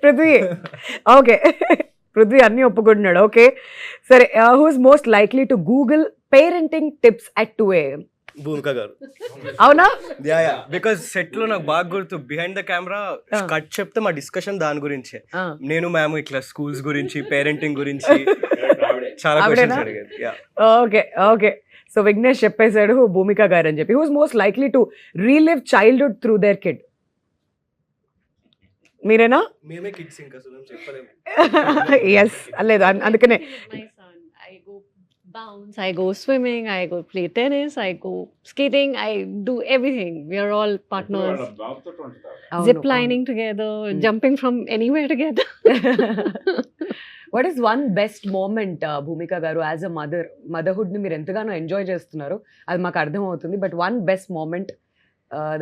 Prithvi. Okay, Prithvi అన్ని ఒప్పుకుంటున్నాడు. Okay, సరే. Who's most likely to Google parenting tips at 2 AM? Bhumika garu. అవునా? Because set లో నాకు బాగా గుర్తు, behind the camera cut చెప్తే మా డిస్కషన్ దాని గురించే. నేను మ్యామ్ ఇట్లా స్కూల్స్ గురించి, పేరెంటింగ్ గురించి చాలా ఆవిడేనా? క్వశ్చన్స్ అడిగేది. Yeah. Okay, okay. So Vignesh చెప్పేశాడు భూమిక గారు అని చెప్పి. Who's most likely to relive childhood through their kid? మీరేనా? మేమే కిడ్స్ ఇంకా సో మేము చెప్పలేము. ఎస్, లేదు అందుకనే. My son, I go bounce, I go swimming, I go play tennis, I go skating, I do everything. We are all partners. Zip lining together, jumping from anywhere together. What is one best moment Bhumika garu as a motherhood ని మీరు ఎంతగానో enjoy చేస్తున్నారు, అది మాకు అర్థం అవుతుంది. But one best moment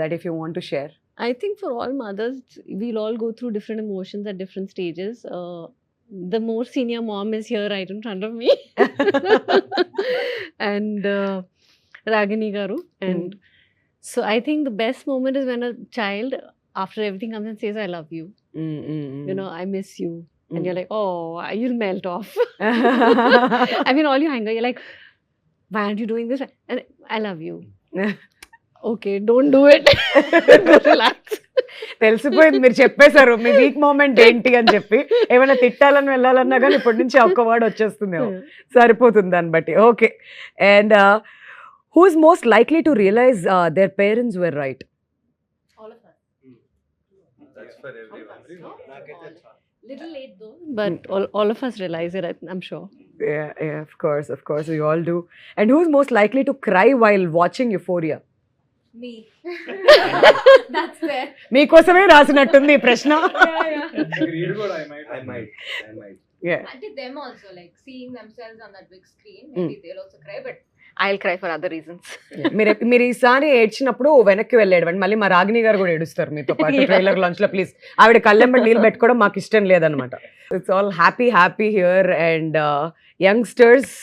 that if you want to share? I think for all mothers, we'll all go through different emotions at different stages. The more senior mom is here right in front of me, and Ragini Garu. And so I think the best moment is when a child, after everything, comes and says, "I love you." You know, "I miss you." And you're like, "Oh, you'll melt off." I mean, all your anger, you're like, "Why aren't you doing this?" And "I love you." Okay, don't do it. Relax. తెలిసిపోయింది, మీరు చెప్పేశారు మీ week moment ఏంటి అని చెప్పి. ఏమైనా తిట్టాలని వెళ్ళాలన్నా కానీ ఇప్పటి నుంచి ఒక్క వర్డ్ వచ్చేస్తుంది, సరిపోతుంది దాన్ని బట్టి. Okay, and who's most likely to realise their parents were right? All of us. That's for everyone. Little late though, but all of us realize it, I'm sure. Yeah, of course, we all do. And who's most likely to cry while watching Euphoria? Me. That's fair. మీకోసమే రాసినట్టుంది ఈ ప్రశ్న. I might. Yeah. And to them also, like seeing themselves on that big screen, maybe they'll also cry, but I'll cry for other reasons. మీరు ఈసారి ఏడ్చినప్పుడు వెనక్కి వెళ్ళేడు, మళ్ళీ మా రాగిణి గారు కూడా ఏడుస్తారు మీతో పాటు ట్రైలర్ లాంచ్ లో. ప్లీజ్, ఆవిడ కళ్ళెంబడి నీళ్ళు పెట్టుకోవడం మాకు ఇష్టం లేదనమాట. It's all happy here. And youngsters,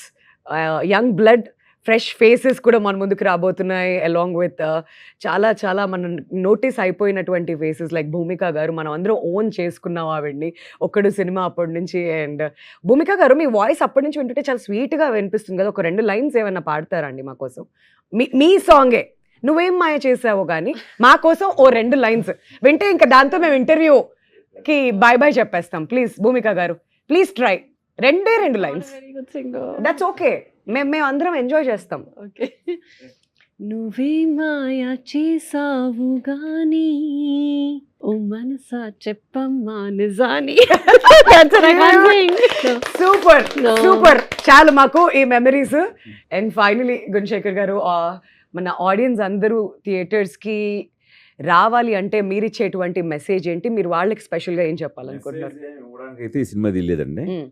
young blood, fresh faces కూడా మన ముందుకు రాబోతున్నాయి, అలాంగ్ విత్ చాలా మనం నోటీస్ అయిపోయినటువంటి ఫేసెస్ లైక్ భూమిక గారు. మనం అందరం ఓన్ చేసుకున్నాం ఆవిడ్ని, ఒక్కడు సినిమా అప్పటి నుంచి. అండ్ భూమిక గారు, మీ వాయిస్ అప్పటి నుంచి వింటుంటే చాలా స్వీట్గా వినిపిస్తుంది కదా. ఒక 2 లైన్స్ ఏమైనా పాడతారండి మా కోసం? మీ సాంగే నువ్వేం మాయ చేసావో కానీ మా కోసం ఓ 2 లైన్స్ వింటే ఇంకా దాంతో మేము ఇంటర్వ్యూకి బాయ్ చెప్పేస్తాం. ప్లీజ్ భూమిక గారు, please try. 2 lines. Very good singer. That's okay, మేము అందరం ఎంజాయ్ చేస్తాం. Okay. నువ్వే మాయా చేసావు గాని ఓ మనసా చెప్పమ్మా నిజాని. That's what I can't sing. Super No. Super, చాలు మాకు ఈ మెమరీస్. అండ్ ఫైనలీ గుణశేఖర్ గారు, మన ఆడియన్స్ అందరూ థియేటర్స్కి రావాలి అంటే మీరు ఇచ్చేటువంటి మెసేజ్ ఏంటి? మీరు వాళ్ళకి స్పెషల్గా ఏం చెప్పాలనుకుంటున్నారు? ఇవ్వడానికి అయితే ఈ సినిమా తెలియదండి. Mm.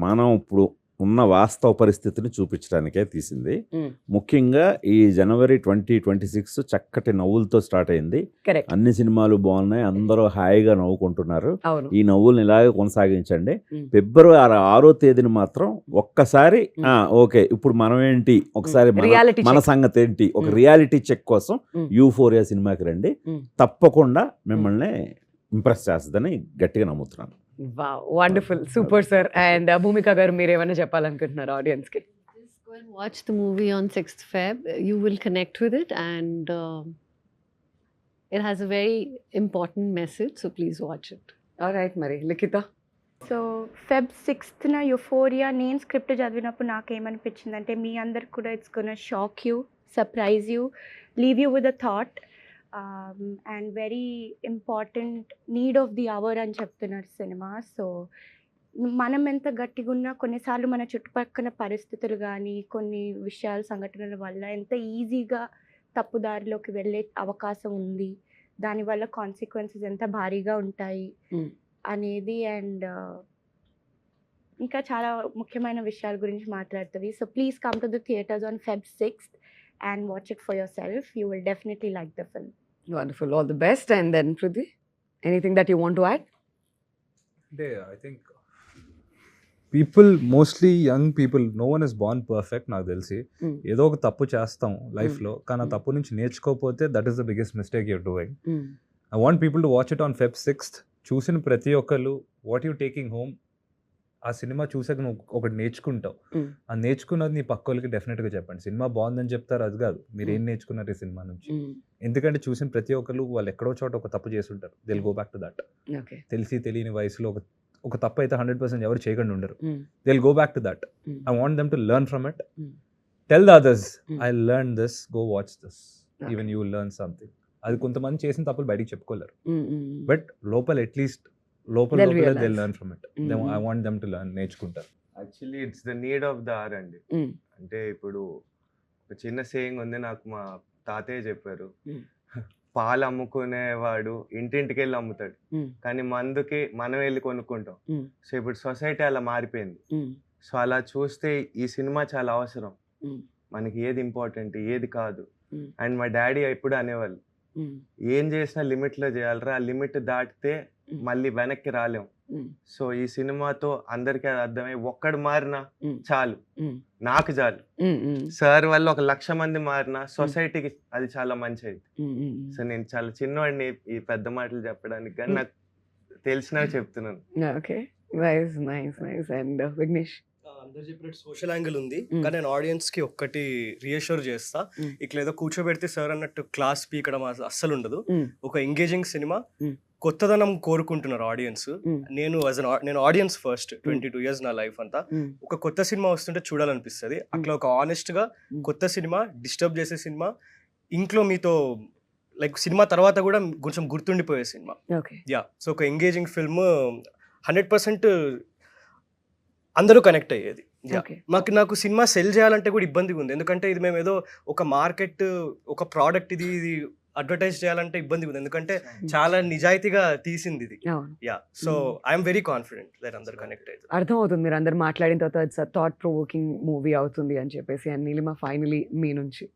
మనం ఇప్పుడు ఉన్న వాస్తవ పరిస్థితిని చూపించడానికే తీసింది. Mm. ముఖ్యంగా ఈ జనవరి 2026 చక్కటి నవ్వులతో స్టార్ట్ అయింది. కరెక్ట్. అన్ని సినిమాలు బాగున్నాయి, అందరూ హాయిగా నవ్వుకుంటున్నారు. అవును. ఈ నవ్వుల్ని ఇలాగే కొనసాగించండి. Mm. ఫిబ్రవరి 6వ తేదీని మాత్రం ఒక్కసారి ఓకే ఇప్పుడు మనం ఏంటి, ఒకసారి Reality మన check. సంగతి ఏంటి, ఒక Mm. రియాలిటీ చెక్ కోసం Mm. యూఫోరియా సినిమాకి రండి. Mm. తప్పకుండా మిమ్మల్ని ఇంప్రెస్ చేస్తుందని గట్టిగా నమ్ముతున్నాను. Wonderful, super sir. అండ్ భూమిక గారు మీరు ఏమైనా చెప్పాలనుకుంటున్నారు ఆడియన్స్ కి? Just go and watch the movie on 6th Feb. You will connect with it, and it has a very important message, so please watch it. Alright, మరి Likhitha? So Feb 6th Euphoria నేను script చదివినప్పుడు నాకేమనిపించిందంటే మీ అందరికి కూడా it's gonna shock you, surprise you, leave you with a thought and very important need of the hour అని చెప్తున్నారు cinema. So మనం ఎంత గట్టిగా ఉన్నా కొన్నిసార్లు మన చుట్టుపక్కల పరిస్థితులు కానీ కొన్ని విషయాలు సంఘటనల వల్ల ఎంత ఈజీగా తప్పుదారిలోకి వెళ్ళే అవకాశం ఉంది, దానివల్ల కాన్సిక్వెన్సెస్ ఎంత భారీగా ఉంటాయి Mm. అనేది అండ్ ఇంకా చాలా ముఖ్యమైన విషయాల గురించి మాట్లాడుతుంది. So please come to the theatres on Feb 6th and watch it for yourself. You will definitely like the film. Wonderful, all the best. And then Prithvi, anything that you want to add? అంటే I think people mostly young people, no one is born perfect. నాకు తెలిసి ఏదో ఒక తప్పు చేస్తాం లైఫ్లో, కానీ ఆ తప్పు నుంచి నేర్చుకోకపోతే that is the biggest mistake you're doing. I want people to watch it on Feb 6th. చూసిన ప్రతి ఒక్కరు వాట్ యూ టేకింగ్ హోమ్, ఆ సినిమా చూసాక నువ్వు ఒకటి నేర్చుకుంటావు. ఆ నేర్చుకున్నది నీ పక్క వాళ్ళకి డెఫినెట్గా చెప్పండి. సినిమా బాగుందని చెప్తారు, అది కాదు మీరు ఏం నేర్చుకున్నారు ఈ సినిమా నుంచి. ఎందుకంటే చూసిన ప్రతి ఒక్కరు వాళ్ళు ఎక్కడో చోట ఒక తప్పు చేసి ఉంటారు. They'll go back to that. Okay. తెలిసి తెలియని వయసులో ఒక తప్పు అయితే 100% ఎవరు చేయకుండా ఉండరు. They'll go back to that. I want them to learn from it. Tell the others I learn this, go watch this, even you will learn something. అది కొంతమంది చేసిన తప్పులు బయటికి చెప్పుకోలేరు, బట్ లోపల అట్లీస్ట్ లోపల They'll they realize. Learn from it. I want them to learn, నేర్చుకుంటారు. Actually it's the need of the hour అండి. Mm. అంటే ఇప్పుడు ఒక చిన్న సేయింగ్ ఉంది, నాకు మా తాతయ్య చెప్పారు. Mm. పాలు అమ్ముకునేవాడు ఇంటింటికి వెళ్ళి అమ్ముతాడు, Mm. కానీ మందుకి మనం వెళ్ళి కొనుక్కుంటాం. Mm. సో ఇప్పుడు సొసైటీ అలా మారిపోయింది. Mm. సో అలా చూస్తే ఈ సినిమా చాలా అవసరం. Mm. మనకి ఏది ఇంపార్టెంట్ ఏది కాదు. Mm. అండ్ మా డాడీ ఎప్పుడు అనేవాళ్ళు, Mm. ఏం చేసినా లిమిట్లో చేయాలరా, ఆ లిమిట్ దాటితే మళ్ళీ వెనక్కి రాలేం. Mm. సో ఈ సినిమాతో అందరికీ అది అర్థమై ఒక్కడు మారినా Mm. చాలు, Mm. నాకు చాలు. Mm. Mm. సార్ వల్ల 1,00,000 మంది మారినా సొసైటీకి అది చాలా మంచిది. Mm. Mm. సో నేను చాలా చిన్నవాడిని ఈ పెద్ద మాటలు చెప్పడానికి, కానీ నాకు తెలిసినవి చెప్తున్నాను. Okay, nice nice nice. And Vignesh? అందరు చెప్పినట్టు సోషల్ యాంగిల్ ఉంది, Mm. కానీ నేను ఆడియన్స్ కి ఒక్కటి రీఅష్యూర్ చేస్తా. Mm. ఇట్లా ఏదో కూర్చోబెడితే సార్ అన్నట్టు క్లాస్ పీకడం అస్సలు ఉండదు. Mm. ఒక ఎంగేజింగ్ సినిమా, Mm. కొత్తదనం కోరుకుంటున్నారు ఆడియన్స్. Mm. నేను ఆడియన్స్ ఫస్ట్ 22 years నా లైఫ్ అంతా. Mm. ఒక కొత్త సినిమా వస్తుంటే చూడాలనిపిస్తుంది. అట్లా ఒక ఆనెస్ట్ గా కొత్త సినిమా, డిస్టర్బ్ చేసే సినిమా, ఇంట్లో మీతో లైక్ సినిమా తర్వాత కూడా కొంచెం గుర్తుండిపోయే సినిమా. ఓకే. యా, సో ఒక ఎంగేజింగ్ ఫిల్మ్ 100% అందరూ కనెక్ట్ అయ్యేది. ఓకే. నాకు సినిమా సెల్ చేయాలంటే కూడా ఇబ్బందిగా ఉంది, ఎందుకంటే ఇది మేము ఏదో ఒక మార్కెట్, ఒక ప్రోడక్ట్, ఇది అడ్వర్టైజ్ చేయాలంటే ఇబ్బందిగా ఉంది, ఎందుకంటే చాలా నిజాయితీగా తీసింది ఇది. అవును, yeah, so I'm very confident that అందరు కనెక్ట్ అయ్యారు. అర్థమవుతుంది మీరు అందరు మాట్లాడిన తర్వాత ఇట్స్ థాట్ ప్రొవోకింగ్ మూవీ అవుతుంది అని చెప్పేసి. అండ్ నీలిమ, ఫైనలీ మీ నుంచి.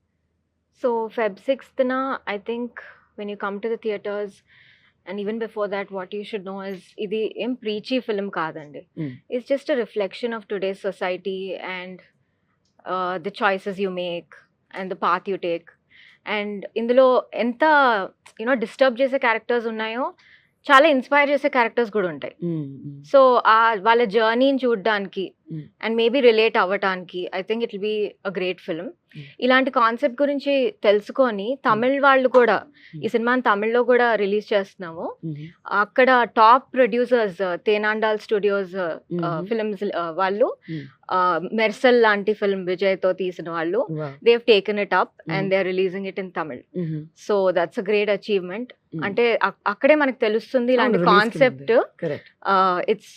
So Feb 6th I think when you come to the theaters, and even before that, what you should know is idi em preachy film kaadandi. It's just a reflection of today's society and the choices you make and the path you take. And indulo enta disturb chese characters unnayo, చాలా inspire చేసే characters కూడా ఉంటాయి. So వాళ్ళ జర్నీని చూడడానికి and maybe relate అవ్వటానికి I think it will be a great film. ఇలాంటి concept గురించి తెలుసుకొని తమిళ్ వాళ్ళు కూడా ఈ సినిమాని తమిళ్లో కూడా రిలీజ్ చేస్తున్నాము. అక్కడ top producers Thenandal studios films వాళ్ళు, మెర్సల్ లాంటి ఫిల్మ్ విజయ్తో తీసిన వాళ్ళు, they have taken it up and they are releasing it in Tamil. So that's a great achievement. అంటే అక్కడే మనకు తెలుస్తుంది ఇలాంటి కాన్సెప్ట్. ఇట్స్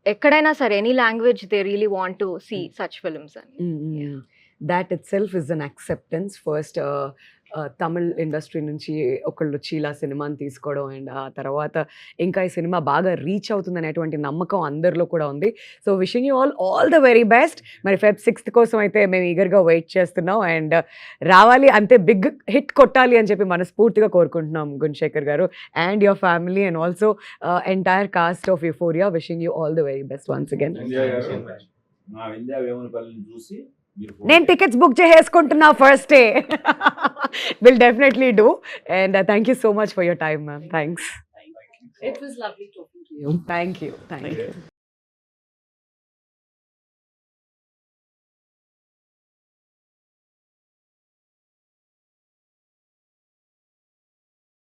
ఎక్కడైనా సరే, any language they really want to see such films అని. That itself is an acceptance. First, Tamil industry నుంచి ఒకళ్ళు వచ్చి ఇలా సినిమాని తీసుకోవడం అండ్ ఆ తర్వాత ఇంకా ఈ సినిమా బాగా రీచ్ అవుతుంది అనేటువంటి నమ్మకం అందరిలో కూడా ఉంది. So wishing you all the very best. మరి Feb 6th కోసం అయితే మేము ఈగర్గా వెయిట్ చేస్తున్నాం అండ్ రావాలి అంతే బిగ్ హిట్ కొట్టాలి అని చెప్పి మనస్ఫూర్తిగా కోరుకుంటున్నాం Gunasekhar garu and your family and also entire cast of Euphoria. Wishing you all the very best once again. నా వింధ్యా వేములపల్లిని చూసి నేను టికెట్స్ బుక్ చేసేసుకుంటున్నా first day. Will definitely do and thank you so much for your time ma'am. Thanks. It was lovely talking to you. Thank you.